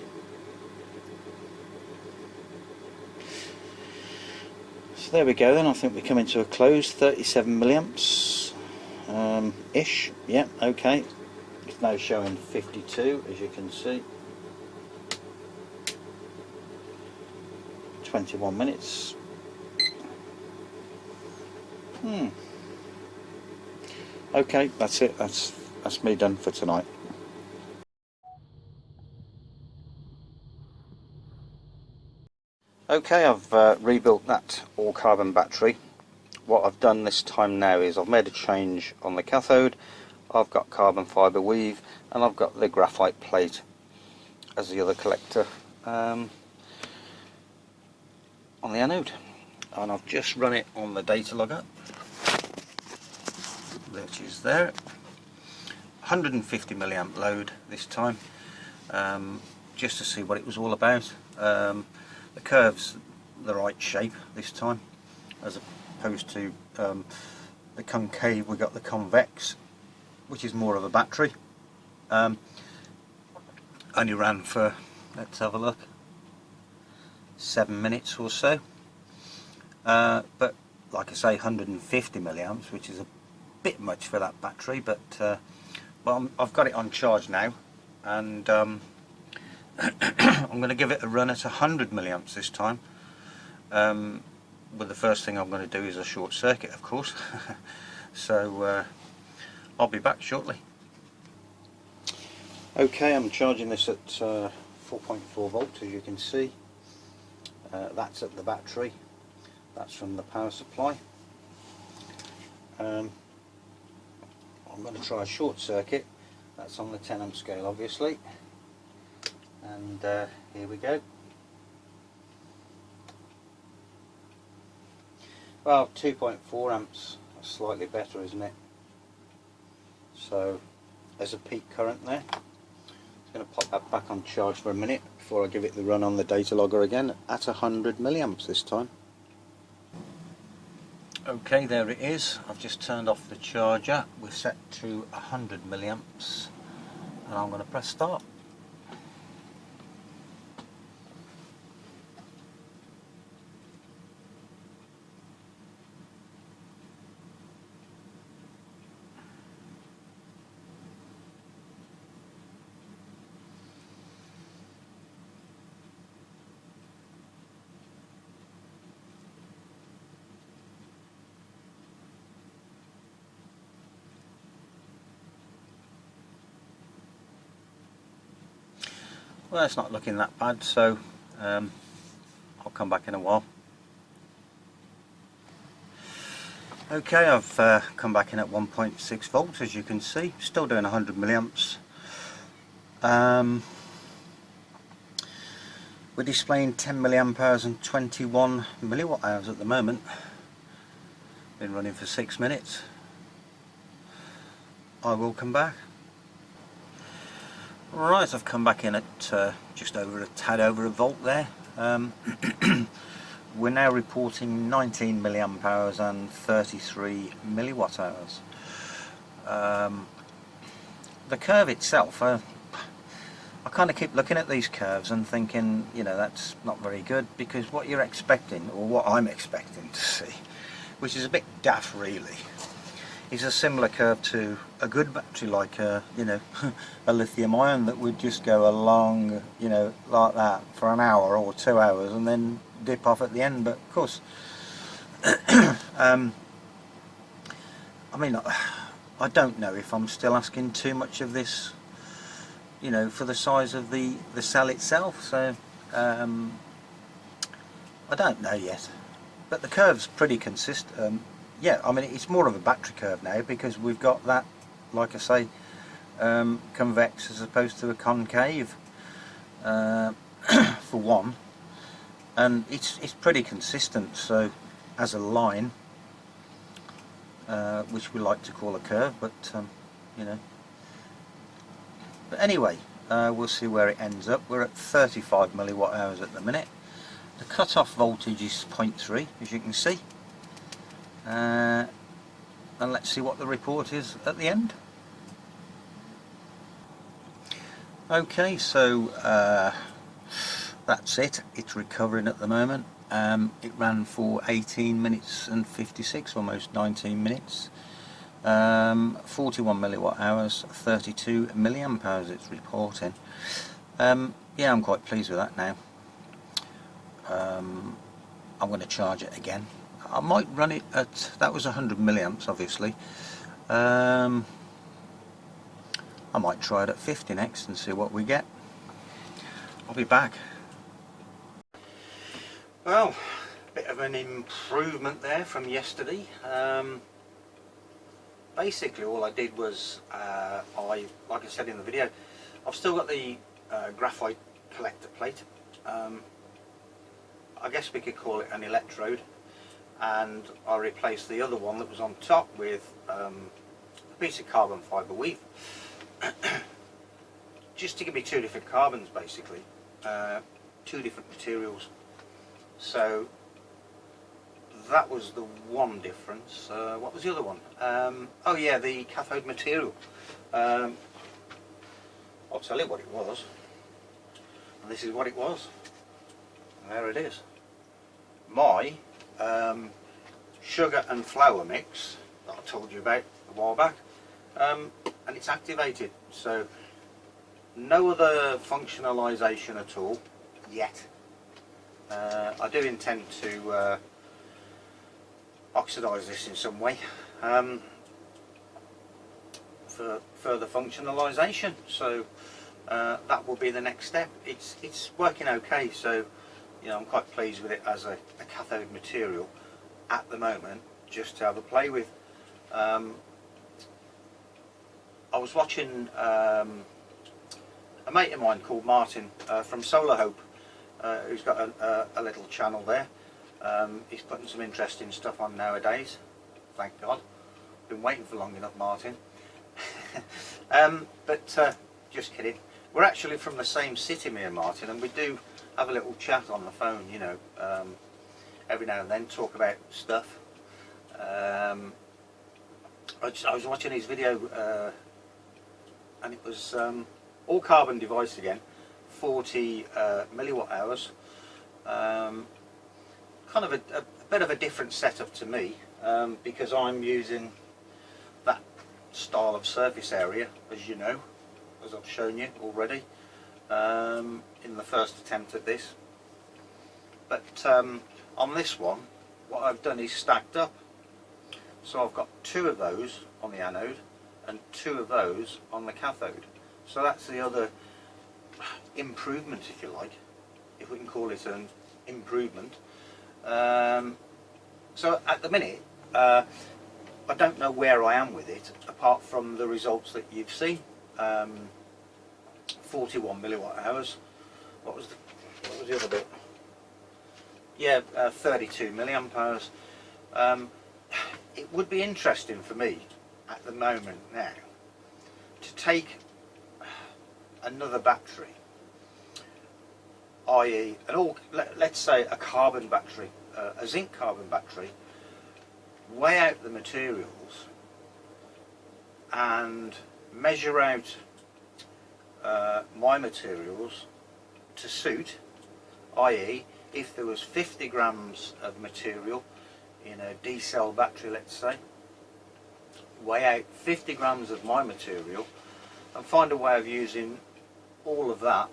So there we go then. I think we're coming to a close. 37 milliamps ish. Yeah, okay. It's now showing 52, as you can see. 21 minutes. Okay, that's it. That's me done for tonight. Okay, I've rebuilt that all carbon battery. What I've done this time now is I've made a change on the cathode. I've got carbon fibre weave, and I've got the graphite plate as the other collector on the anode, and I've just run it on the data logger, which is there. 150 milliamp load this time, just to see what it was all about. The curve's the right shape this time, as opposed to the concave. We got the convex, which is more of a battery. Only ran for, let's have a look, 7 minutes or so. But like I say, 150 milliamps, which is a bit much for that battery. But well, I've got it on charge now, and I'm going to give it a run at 100 milliamps this time. But the first thing I'm going to do is a short circuit, of course. So I'll be back shortly. Okay, I'm charging this at 4.4 volts, as you can see. That's at the battery. That's from the power supply. I'm going to try a short circuit. That's on the 10 amp scale, obviously. And here we go. Well, 2.4 amps, that's slightly better, isn't it? So there's a peak current there. I'm going to pop that back on charge for a minute before I give it the run on the data logger again at 100 milliamps this time. Okay, there it is. I've just turned off the charger. We're set to 100 milliamps and I'm going to press start. Well, it's not looking that bad, so I'll come back in a while. Okay, I've come back in at 1.6 volts, as you can see, still doing 100 milliamps. We're displaying 10 milliamp hours and 21 milliwatt hours at the moment. Been running for 6 minutes. I will come back. Right, I've come back in at just over a tad over a volt there. We're now reporting 19 milliamp hours and 33 milliwatt hours. The curve itself, I kind of keep looking at these curves and thinking, you know, that's not very good, because what you're expecting, or what I'm expecting to see, which is a bit daft really, is a similar curve to a good battery, like a, you know, a lithium ion that would just go along, you know, like that for an hour or 2 hours and then dip off at the end. But of course, I mean, I don't know if I'm still asking too much of this, you know, for the size of the cell itself. So I don't know yet, but the curve's pretty consistent. Yeah, I mean, it's more of a battery curve now, because we've got that, like I say, convex as opposed to a concave, for one, and it's pretty consistent. So as a line, which we like to call a curve, but you know. But anyway, we'll see where it ends up. We're at 35 milliwatt hours at the minute. The cut-off voltage is 0.3, as you can see. And let's see what the report is at the end. Okay, so that's it. It's recovering at the moment. It ran for 18 minutes and 56, almost 19 minutes. 41 milliwatt hours, 32 milliamp hours it's reporting. Yeah, I'm quite pleased with that now. I'm going to charge it again. I might run it at, that was 100 milliamps obviously. I might try it at 50 next and see what we get. I'll be back. Well, a bit of an improvement there from yesterday. Basically all I did was, like I said in the video, I've still got the graphite collector plate. I guess we could call it an electrode. And I replaced the other one that was on top with a piece of carbon fibre weave, just to give me two different carbons, basically, two different materials. So that was the one difference. What was the other one? Oh yeah, the cathode material. I'll tell you what it was, and this is what it was. And there it is. My sugar and flour mix that I told you about a while back, and it's activated. So no other functionalisation at all yet. I do intend to oxidise this in some way for further functionalisation, so that will be the next step. It's working okay, so you know, I'm quite pleased with it as a cathode material at the moment, just to have a play with. I was watching a mate of mine called Martin from Solar Hope, who's got a little channel there. He's putting some interesting stuff on nowadays, thank God. Been waiting for long enough, Martin. But just kidding. We're actually from the same city, me and Martin, and we do have a little chat on the phone, you know, every now and then, talk about stuff. I was watching his video, and it was all carbon device again, 40 milliwatt hours. Kind of a bit of a different setup to me, because I'm using that style of surface area, as you know, as I've shown you already in the first attempt at this. But on this one, what I've done is stacked up. So I've got 2 of those on the anode and 2 of those on the cathode. So that's the other improvement, if you like, if we can call it an improvement. So at the minute, I don't know where I am with it, apart from the results that you've seen. 41 milliwatt hours. What was the other bit? Yeah, 32 milliamp hours. It would be interesting for me at the moment now to take another battery, i.e. let's say a carbon battery, a zinc carbon battery, weigh out the materials and measure out my materials to suit, i.e. if there was 50 grams of material in a D cell battery, let's say, weigh out 50 grams of my material and find a way of using all of that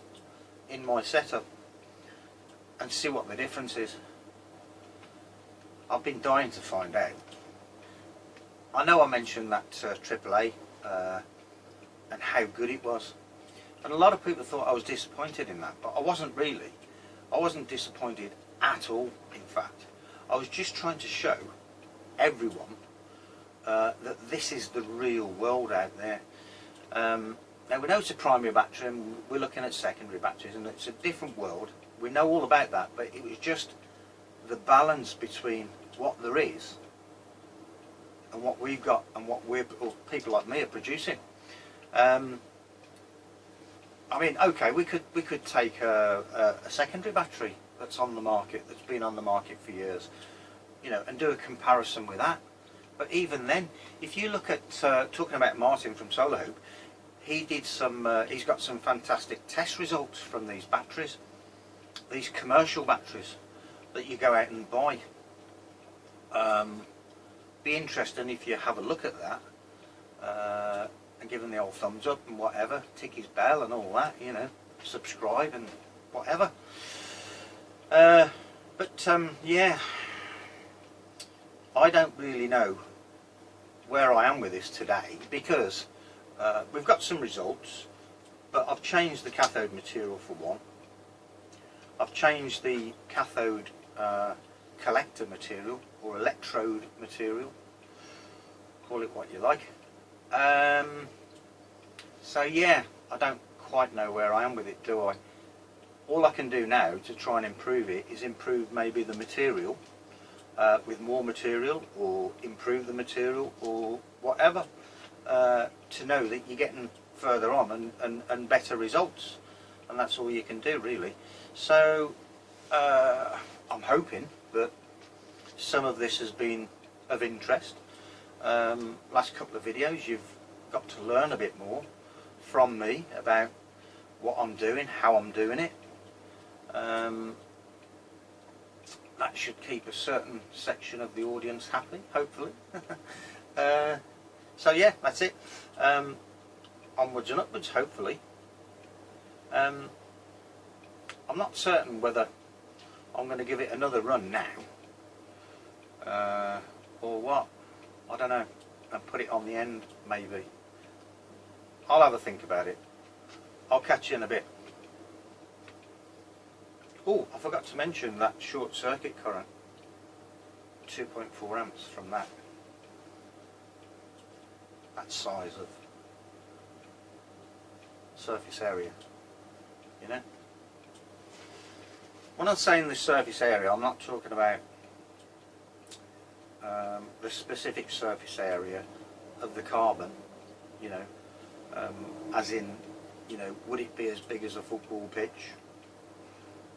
in my setup and see what the difference is. I've been dying to find out. I know I mentioned that AAA and how good it was, and a lot of people thought I was disappointed in that, but I wasn't really. I wasn't disappointed at all, in fact. I was just trying to show everyone that this is the real world out there. Now we know it's a primary battery and we're looking at secondary batteries, and it's a different world. We know all about that, but it was just the balance between what there is and what we've got and what people like me are producing. I mean, okay, we could take a secondary battery that's on the market, that's been on the market for years, you know, and do a comparison with that. But even then, if you look at talking about Martin from Solar Hope, he did some. He's got some fantastic test results from these batteries, these commercial batteries that you go out and buy. Be interesting if you have a look at that and give him the old thumbs up and whatever, tick his bell and all that, you know, subscribe and whatever. But yeah, I don't really know where I am with this today, because we've got some results, but I've changed the cathode material for one. I've changed the cathode collector material, or electrode material, call it what you like. So yeah, I don't quite know where I am with it, do I? All I can do now to try and improve it is improve maybe the material with more material, or improve the material, or whatever, to know that you're getting further on and better results, and that's all you can do really. So I'm hoping that some of this has been of interest. Last couple of videos you've got to learn a bit more from me about what I'm doing, how I'm doing it. That should keep a certain section of the audience happy, hopefully. So yeah, that's it. Onwards and upwards, hopefully. I'm not certain whether I'm going to give it another run now or what. I don't know, and put it on the end maybe. I'll have a think about it. I'll catch you in a bit. Oh, I forgot to mention that short circuit current, 2.4 amps from that size of surface area, you know. When I'm saying the surface area, I'm not talking about the specific surface area of the carbon, you know, as in, you know, would it be as big as a football pitch,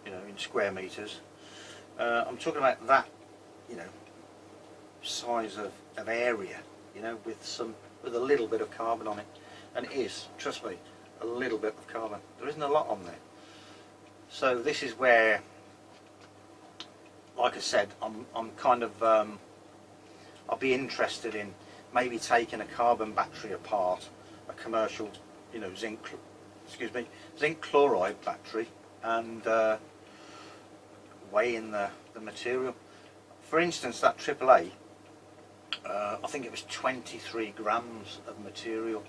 you know, in square meters. I'm talking about that, you know, size of area, you know, with a little bit of carbon on it. And it is, trust me, a little bit of carbon. There isn't a lot on there. So this is where, like I said, I'm kind of I'll be interested in maybe taking a carbon battery apart, a commercial, you know, zinc chloride battery, and weighing the material. For instance, that AAA, I think it was 23 grams of material.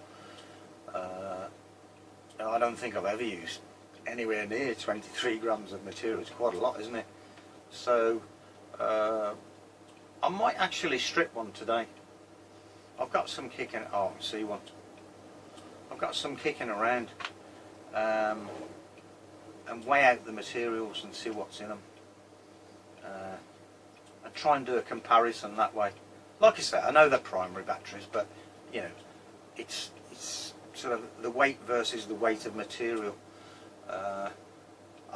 I don't think I've ever used anywhere near 23 grams of material. It's quite a lot, isn't it? So I might actually strip one today. I've got some kicking. Oh, I see one. I've got some kicking around, and weigh out the materials and see what's in them, and try and do a comparison that way. Like I say, I know they're primary batteries, but you know, it's sort of the weight versus the weight of material. I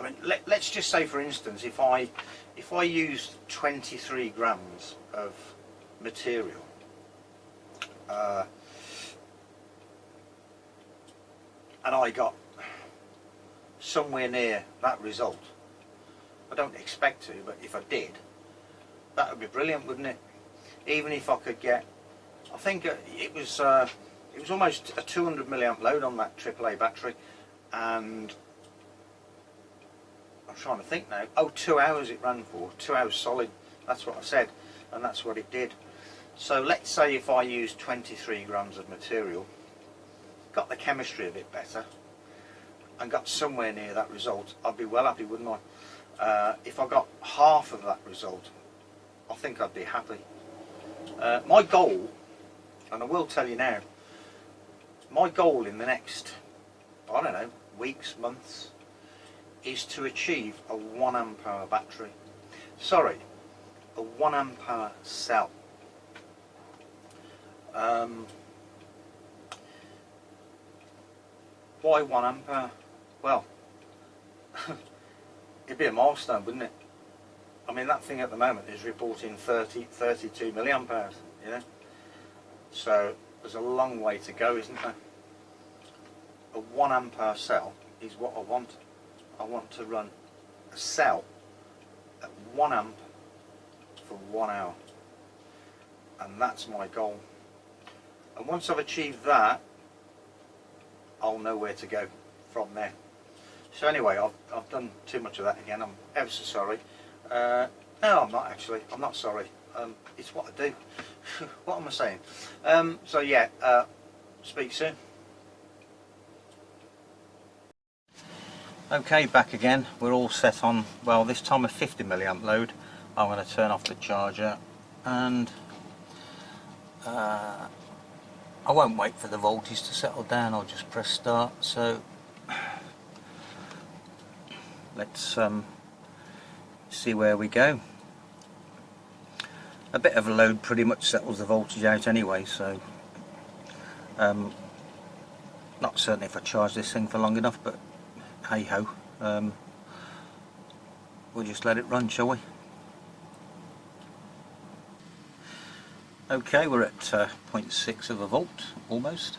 mean, let's just say, for instance, if I used 23 grams of material, and I got somewhere near that result. I don't expect to, but if I did, that would be brilliant, wouldn't it? Even if I could get, I think it was almost a 200 milliamp load on that AAA battery, and I'm trying to think now. Oh, 2 hours it ran for, 2 hours solid. That's what I said, and that's what it did. So let's say if I used 23 grams of material, got the chemistry a bit better, and got somewhere near that result, I'd be well happy, wouldn't I? If I got half of that result, I think I'd be happy. My goal, and I will tell you now, my goal in the next, I don't know, weeks, months, is to achieve a 1 amp hour battery. Sorry, a 1 amp hour cell. Why 1 amp hour? Well, it'd be a milestone, wouldn't it? I mean, that thing at the moment is reporting 32 milliamp hours, you know? So there's a long way to go, isn't there? A 1 amp hour cell is what I want. I want to run a cell at 1 amp for 1 hour, and that's my goal. And once I've achieved that, I'll know where to go from there. So anyway, I've done too much of that again. I'm ever so sorry. No, I'm not actually. I'm not sorry. It's what I do. What am I saying? So yeah, speak soon. Okay, back again. We're all set on, well, this time a 50 milliamp load. I'm going to turn off the charger, and I won't wait for the voltage to settle down. I'll just press start. So let's see where we go. A bit of a load pretty much settles the voltage out anyway, so not certain if I charge this thing for long enough, but hey ho, we'll just let it run, shall we? Okay, we're at 0.6 of a volt almost.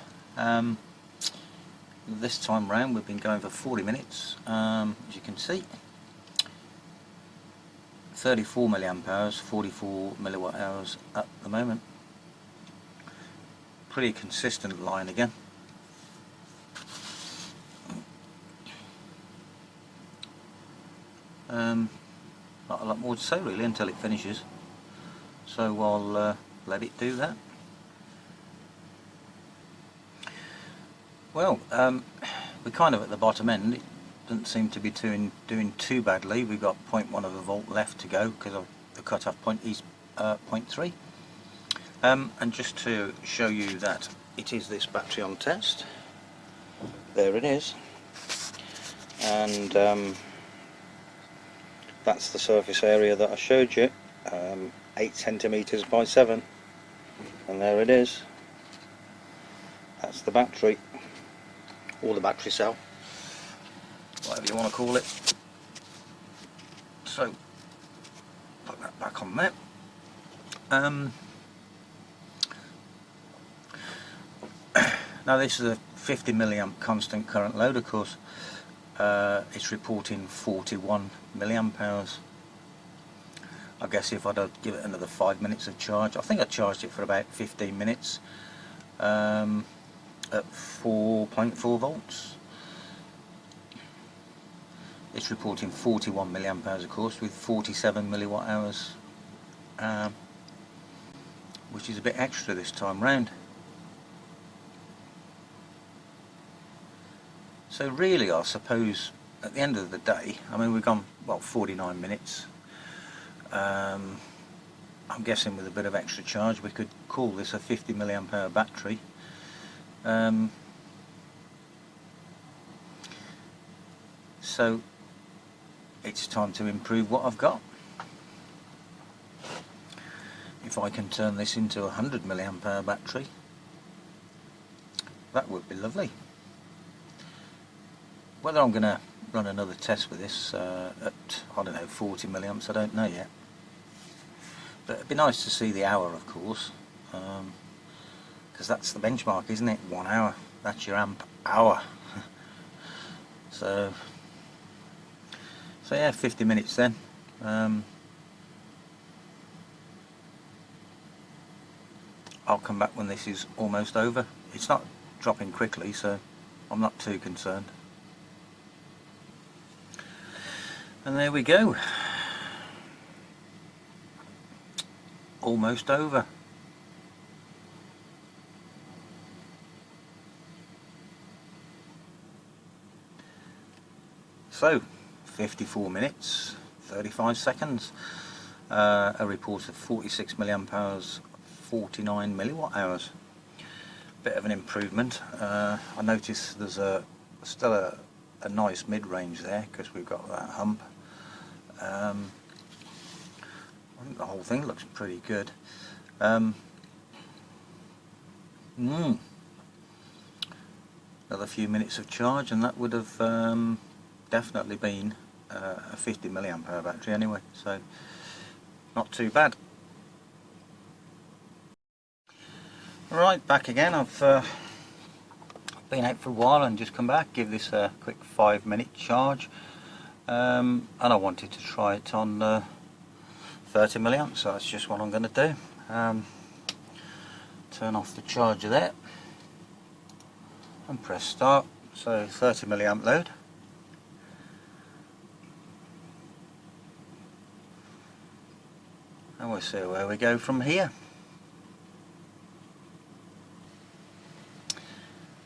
This time round we've been going for 40 minutes, as you can see. 34 milliamp hours, 44 milliwatt hours at the moment. Pretty consistent line again. Not a lot more to say really until it finishes, so I'll let it do that. Well, we're kind of at the bottom end. It doesn't seem to be doing too badly. We've got 0.1 of a volt left to go because the cut-off point is 0.3. And just to show you that it is this battery on test, there it is, and that's the surface area that I showed you, 8 centimeters by 7, and there it is. That's the battery, or the battery cell, whatever you want to call it. So put that back on there. Now this is a 50 milliamp constant current load, of course. It's reporting 41 milliamp hours. I guess if I'd give it another 5 minutes of charge, I think I charged it for about 15 minutes at 4.4 volts. It's reporting 41 milliamp hours, of course, with 47 milliwatt hours, which is a bit extra this time round. So really, I suppose at the end of the day, I mean, we've gone, well, 49 minutes. I'm guessing with a bit of extra charge we could call this a 50 milliamp hour battery. So it's time to improve what I've got. If I can turn this into a 100 milliamp hour battery, that would be lovely. Whether I'm going to run another test with this at, I don't know, 40 milliamps, I don't know yet. But it'd be nice to see the hour, of course, because that's the benchmark, isn't it? 1 hour, that's your amp hour. So yeah, 50 minutes then. I'll come back when this is almost over. It's not dropping quickly, so I'm not too concerned. And there we go. Almost over. So 54 minutes 35 seconds, a report of 46 milliamp hours, 49 milliwatt hours. Bit of an improvement. I notice there's still a nice mid-range there because we've got that hump. I think the whole thing looks pretty good. Another few minutes of charge and that would have definitely been a 50 milliamp hour battery anyway, so not too bad. Right, back again. I've been out for a while and just come back, give this a quick 5-minute charge, and I wanted to try it on 30 milliamps, so that's just what I'm going to do. Turn off the charger there and press start. So 30 milliamp load. And we'll see where we go from here.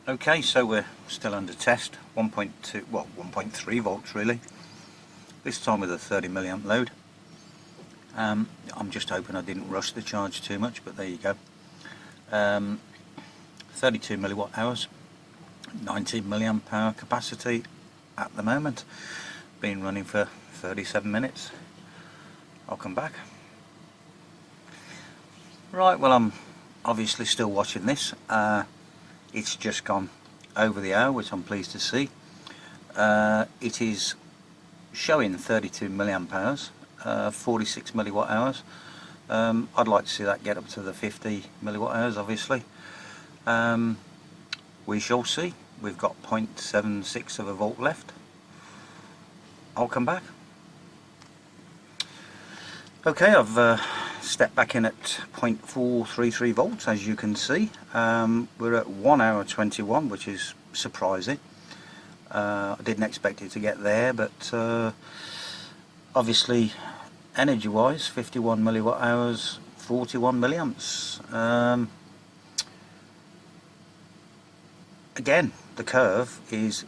Okay, so we're still under test, 1.2, well 1.3 volts really, this time with a 30 milliamp load. I'm just hoping I didn't rush the charge too much, but there you go. 32 milliwatt hours, 19 milliamp hour capacity at the moment, been running for 37 minutes. I'll come back. Right, well, I'm obviously still watching this. It's just gone over the hour, which I'm pleased to see. It is showing 32 milliamp hours, 46 milliwatt hours. I'd like to see that get up to the 50 milliwatt hours, obviously. We shall see. We've got 0.76 of a volt left. I'll come back. Okay, I've stepped back in at 0.433 volts, as you can see. We're at 1 hour 21, which is surprising. I didn't expect it to get there, but obviously energy wise 51 milliwatt hours, 41 milliamps. Again, the curve is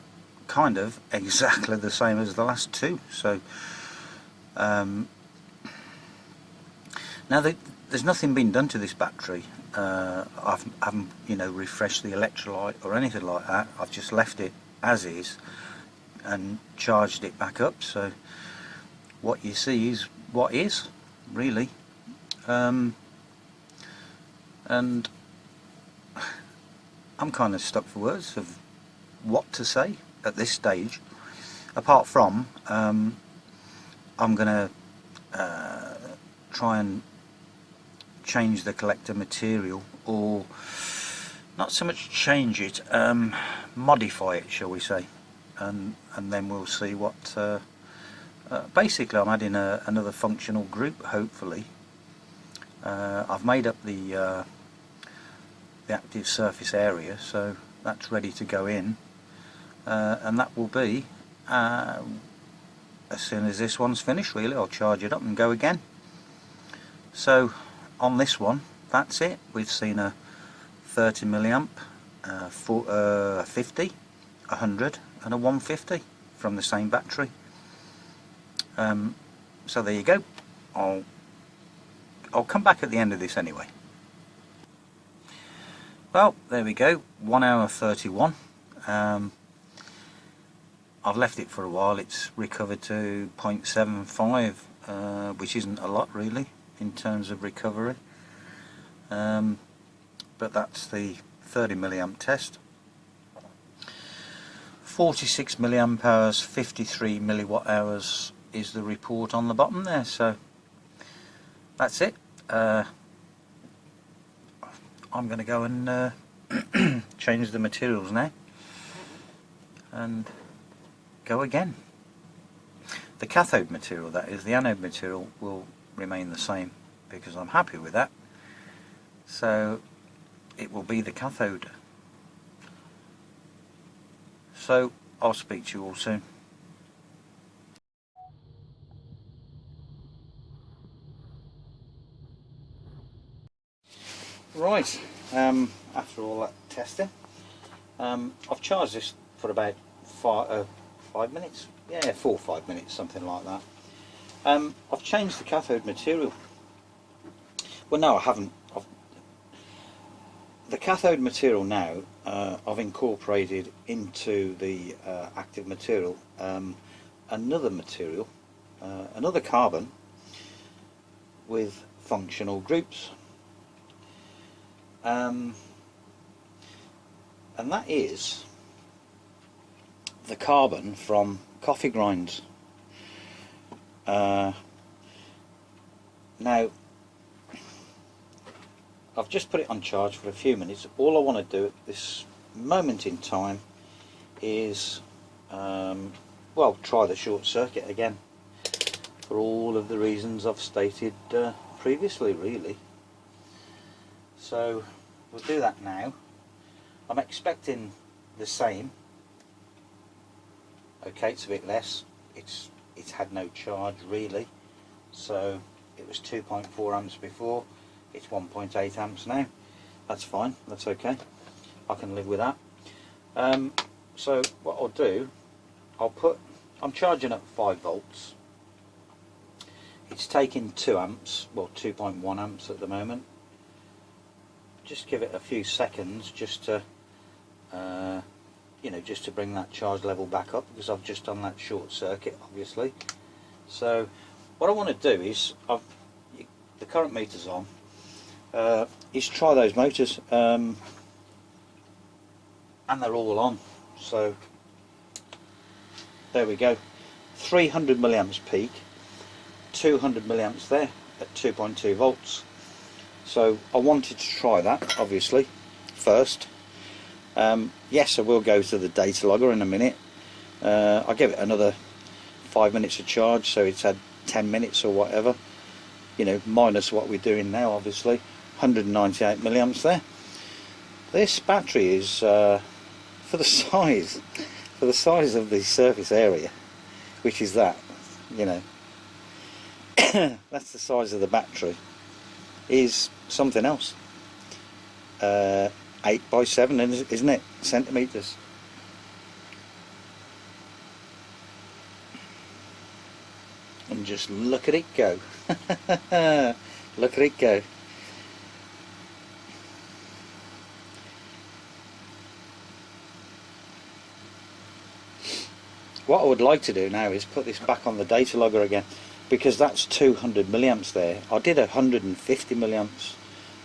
kind of exactly the same as the last two. So now there's nothing been done to this battery. I haven't refreshed the electrolyte or anything like that. I've just left it as is and charged it back up. So what you see is what is, really. And I'm kind of stuck for words of what to say at this stage, apart from I'm going to try and change the collector material, or not so much change it, modify it, shall we say, and then we'll see what basically I'm adding another functional group, hopefully. I've made up the active surface area, so that's ready to go in, and that will be as soon as this one's finished. Really, I'll charge it up and go again. So on this one, that's it. We've seen a 30 milliamp, 50, 100 and a 150 from the same battery. So there you go. I'll come back at the end of this anyway. Well, there we go, 1 hour 31. I've left it for a while. It's recovered to 0.75, which isn't a lot really in terms of recovery, but that's the 30 milliamp test. 46 milliamp hours, 53 milliwatt hours is the report on the bottom there. So that's it. I'm going to go and change the materials now and go again. The cathode material, that is, the anode material, will remain the same because I'm happy with that. So it will be the cathode. So I'll speak to you all soon. Right, after all that testing, I've charged this for about 5 minutes, yeah, 4 or 5 minutes, something like that. I've changed the cathode material. Well, no, I haven't. The cathode material now, I've incorporated into the active material another material, another carbon with functional groups. And that is the carbon from coffee grinds. Now I've just put it on charge for a few minutes. All I want to do at this moment in time is well, try the short circuit again, for all of the reasons I've stated previously, really. So we'll do that now. I'm expecting the same. Okay, it's a bit less. It's had no charge really. So it was 2.4 amps before. It's 1.8 amps now. That's fine. That's okay. I can live with that. So what I'll do, I'm charging at 5 volts. It's taking 2 amps, well 2.1 amps at the moment. Just give it a few seconds just to just to bring that charge level back up, because I've just done that short circuit, obviously. So what I want to do is, the current meter's on, is try those motors, and they're all on. So there we go, 300 milliamps peak, 200 milliamps there at 2.2 volts. So I wanted to try that, obviously, first. Yes, I will go to the data logger in a minute. I'll give it another 5 minutes of charge, so it's had 10 minutes or whatever, minus what we're doing now, obviously. 198 milliamps there. This battery is for the size of the surface area, which is that, that's the size of the battery, is something else. 8 by 7, isn't it? Centimetres. And just look at it go. Look at it go. What I would like to do now is put this back on the data logger again, because that's 200 milliamps there. I did 150 milliamps.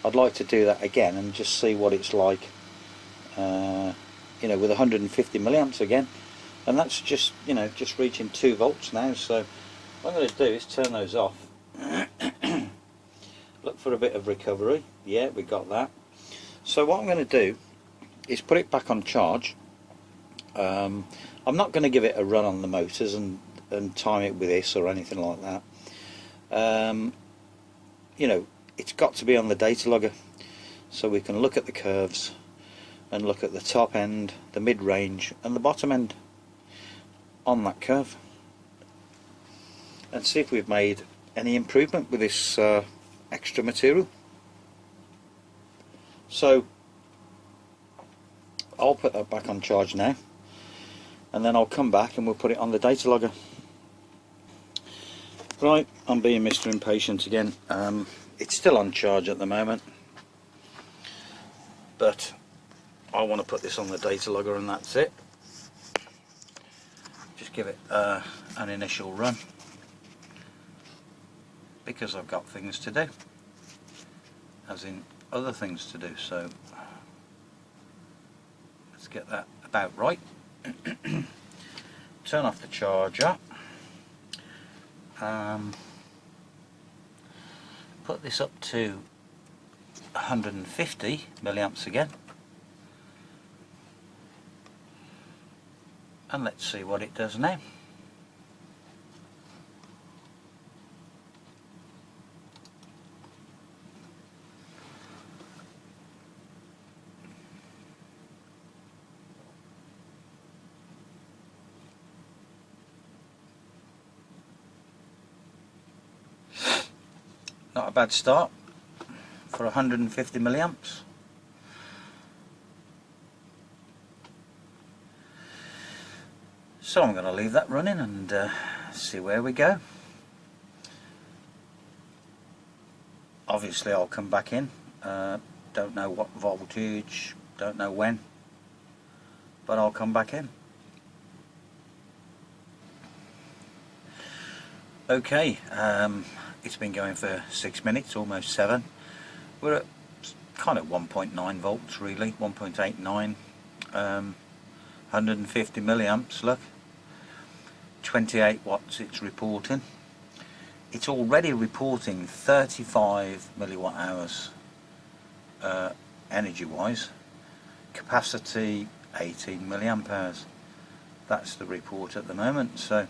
I'd like to do that again and just see what it's like, you know, with 150 milliamps again. And that's just, you know, just reaching 2 volts now. So what I'm going to do is turn those off. Look for a bit of recovery. Yeah, we got that. So what I'm going to do is put it back on charge. I'm not going to give it a run on the motors and time it with this or anything like that. You know, it's got to be on the data logger, so we can look at the curves and look at the top end, the mid-range and the bottom end on that curve, and see if we've made any improvement with this extra material. So I'll put that back on charge now, and then I'll come back and we'll put it on the data logger. Right, I'm being Mr. Impatient again. It's still on charge at the moment, but I want to put this on the data logger and that's it. Just give it an initial run, because I've got things to do, as in other things to do. So let's get that about right. Turn off the charger. Put this up to 150 milliamps again, and let's see what it does now. Not a bad start for 150 milliamps. So I'm going to leave that running and see where we go. Obviously I'll come back in, don't know what voltage, don't know when, but I'll come back in. Okay, it's been going for 6 minutes, almost 7. We're at kind of 1.9 volts really, 1.89, 150 milliamps, look, 28 watts it's reporting. It's already reporting 35 milliwatt hours energy wise, capacity 18 milliamp hours. That's the report at the moment. So,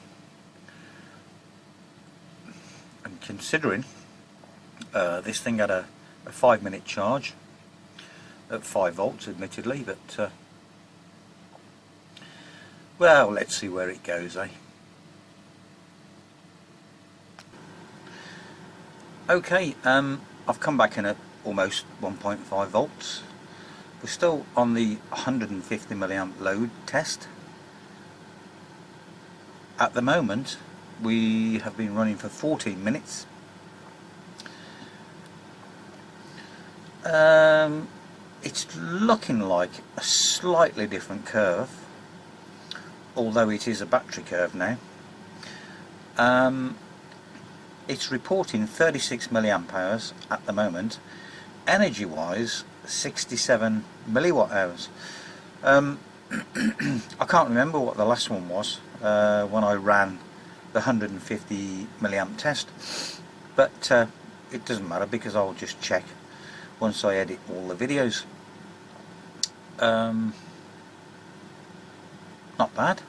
and considering this thing had a 5-minute charge at 5 volts admittedly, but well, let's see where it goes, eh? Okay, I've come back in at almost 1.5 volts. We're still on the 150 milliamp load test. At the moment we have been running for 14 minutes. It's looking like a slightly different curve, although it is a battery curve now. It's reporting 36 milliamp hours at the moment, energy wise 67 milliwatt hours. I can't remember what the last one was when I ran the 150 milliamp test, but it doesn't matter because I'll just check once I edit all the videos. Not bad.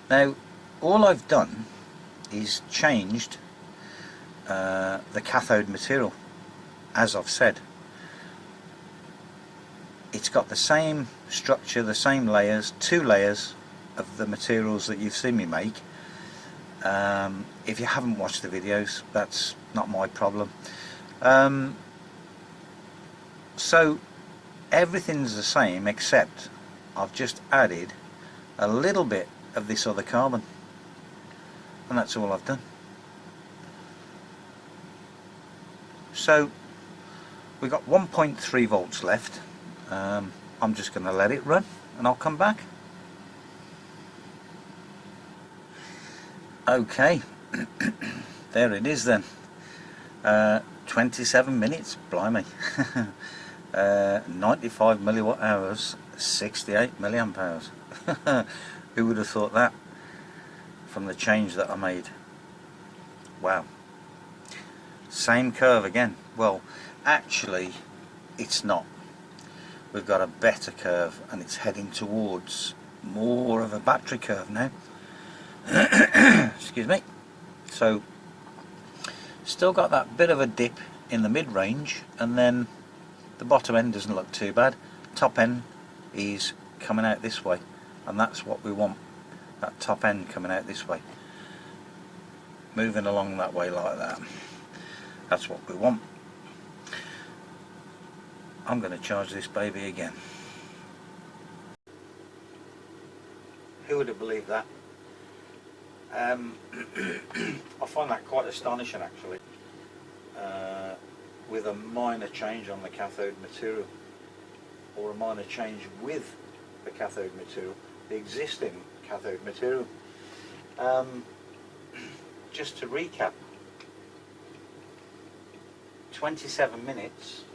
Now all I've done is changed the cathode material, as I've said. It's got the same structure, the same layers, 2 layers of the materials that you've seen me make. if you haven't watched the videos, that's not my problem. So everything's the same, except I've just added a little bit of this other carbon, and that's all I've done. So we've got 1.3 volts left. I'm just going to let it run and I'll come back. Okay, there it is then. 27 minutes, blimey. 95 milliwatt hours, 68 milliamp hours. Who would have thought that from the change that I made? Wow. Same curve again. Well, actually it's not. We've got a better curve and it's heading towards more of a battery curve now. Excuse me. So still got that bit of a dip in the mid-range, and then the bottom end doesn't look too bad. Top end is coming out this way, and that's what we want, that top end coming out this way, moving along that way like that. That's what we want. I'm going to charge this baby again. Who would have believed that? I find that quite astonishing actually, with a minor change on the cathode material, or a minor change with the cathode material, the existing cathode material. Just to recap, 27 minutes,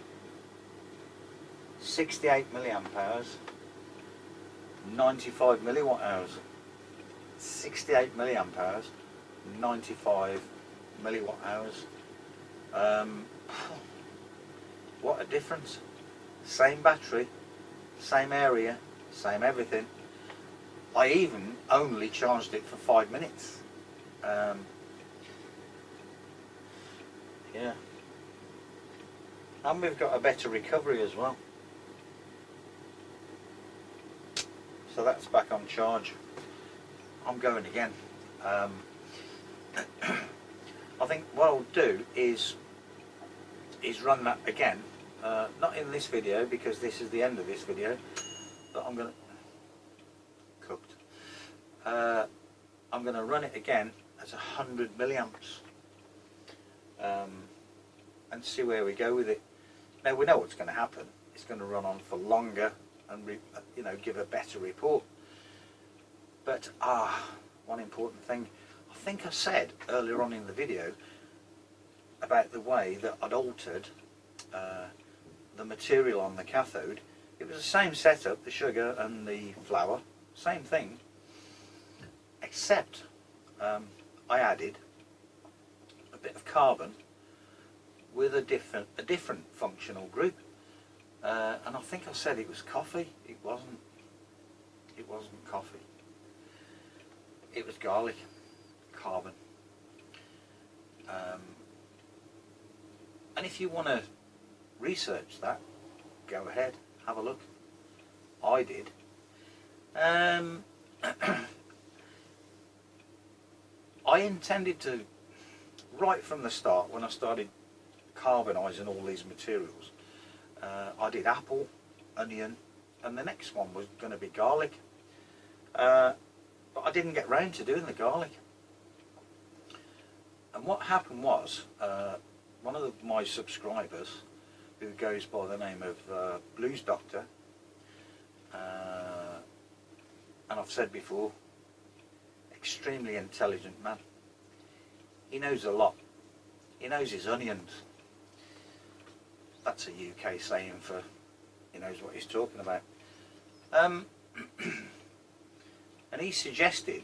68 milliamp hours, 95 milliwatt hours. 68 milliamp hours, 95 milliwatt hours. What a difference. Same battery, same area, same everything. I even only charged it for 5 minutes. Yeah. And we've got a better recovery as well. So that's back on charge. I'm going again. I think what I'll do is run that again. Not in this video, because this is the end of this video. But I'm going to cooked. I'm going to run it again as 100 milliamps, and see where we go with it. Now we know what's going to happen. It's going to run on for longer and give a better report. But one important thing, I think I said earlier on in the video about the way that I'd altered the material on the cathode. It was the same setup, the sugar and the flour, same thing, except I added a bit of carbon with a different functional group, and I think I said it was coffee. It wasn't coffee. It was garlic, carbon. And if you want to research that, go ahead, have a look. I did. I intended to, right from the start, when I started carbonising all these materials, I did apple, onion, and the next one was going to be garlic. But I didn't get round to doing the garlic. And what happened was, one of my subscribers, who goes by the name of Blues Doctor, and I've said before, extremely intelligent man. He knows a lot. He knows his onions. That's a UK saying for he knows what he's talking about. And he suggested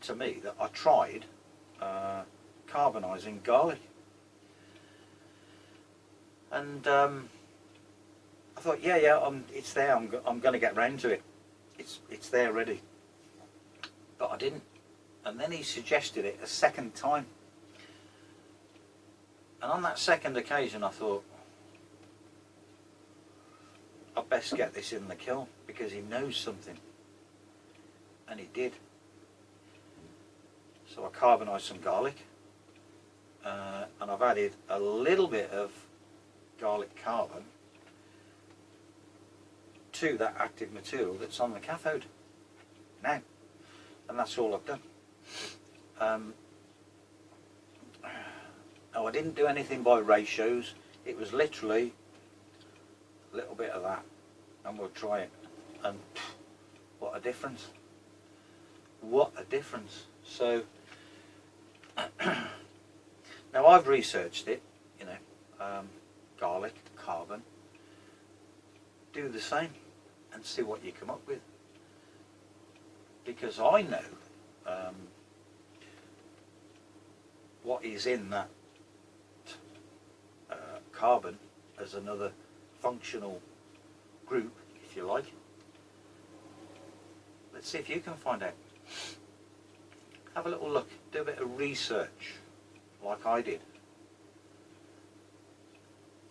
to me that I tried carbonising garlic. And I thought, yeah, it's there. I'm going to get round to it. It's there ready. But I didn't. And then he suggested it a second time. And on that second occasion, I thought, I'd best get this in the kiln, because he knows something. And he did. So I carbonised some garlic, and I've added a little bit of garlic carbon to that active material that's on the cathode now, and that's all I've done. Oh, I didn't do anything by ratios. It was literally a little bit of that, and we'll try it, and what a difference, what a difference. So now I've researched it, you know, garlic, carbon, do the same and see what you come up with, because I know what is in that carbon as another functional group, if you like. Let's see if you can find out. Have a little look, do a bit of research like I did.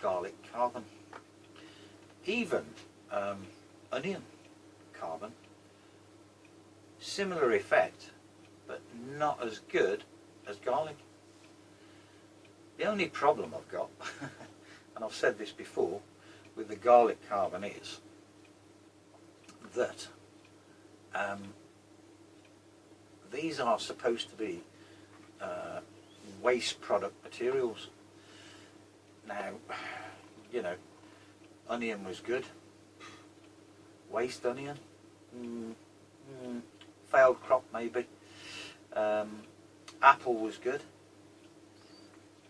Garlic carbon, even onion carbon, similar effect but not as good as garlic. The only problem I've got, and I've said this before, with the garlic carbon is that these are supposed to be waste product materials. Now, you know, onion was good. Waste onion? Failed crop maybe. Apple was good.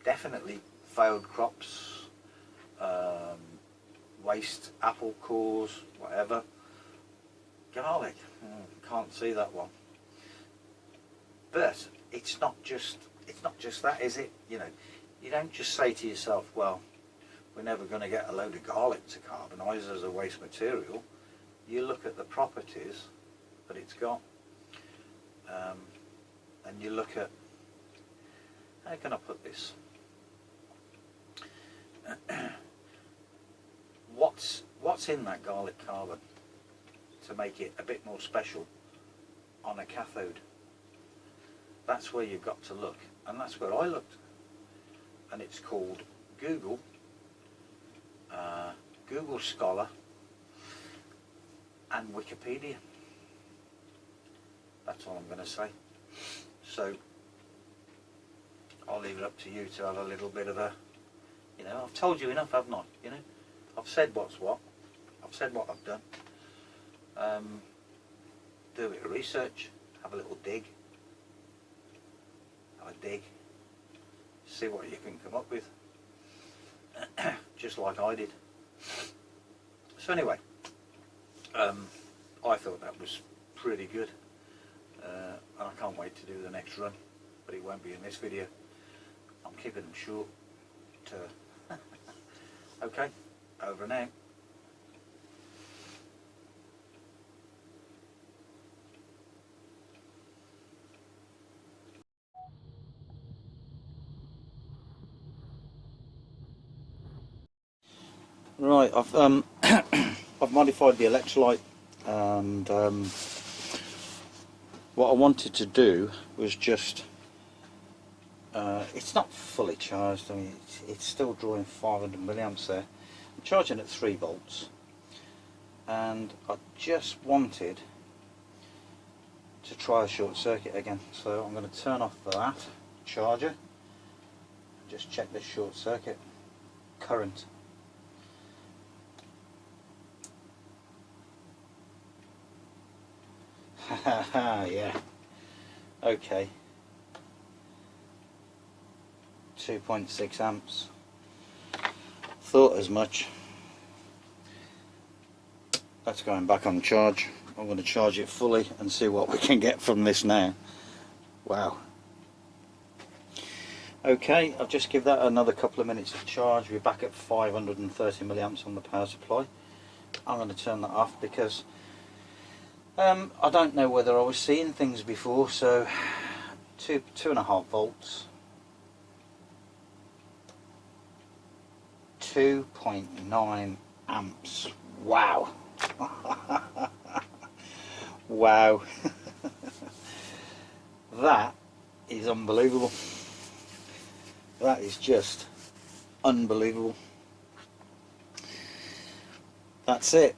Definitely failed crops. Waste apple cores, whatever. Garlic, can't see that one. But it's not just that, is it? You know, you don't just say to yourself, well, we're never going to get a load of garlic to carbonise as a waste material. You look at the properties that it's got, and you look at, how can I put this? What's in that garlic carbon to make it a bit more special on a cathode? That's where you've got to look, and that's where I looked. And it's called Google, Google Scholar, and Wikipedia. That's all I'm going to say. So I'll leave it up to you to have a little bit of a, you know, I've told you enough, haven't I? You know, I've said what's what. I've said what I've done. Do a bit of research, have a little dig. Have a dig. See what you can come up with. Just like I did. So anyway, I thought that was pretty good. And I can't wait to do the next run, but it won't be in this video. I'm keeping them short. Okay, over and out. Right, I've I've modified the electrolyte, and what I wanted to do was just, it's not fully charged. I mean, it's still drawing 500 milliamps there. I'm charging at 3 volts, and I just wanted to try a short circuit again. So I'm going to turn off that charger, just check this short circuit current. Yeah, okay, 2.6 amps, thought as much. That's going back on charge. I'm going to charge it fully and see what we can get from this now. Wow. Okay, I'll just give that another couple of minutes of charge. We're back at 530 milliamps on the power supply. I'm going to turn that off because I don't know whether I was seeing things before. So 2.5 volts, 2.9 amps. Wow. Wow. That is unbelievable. That is just unbelievable. That's it.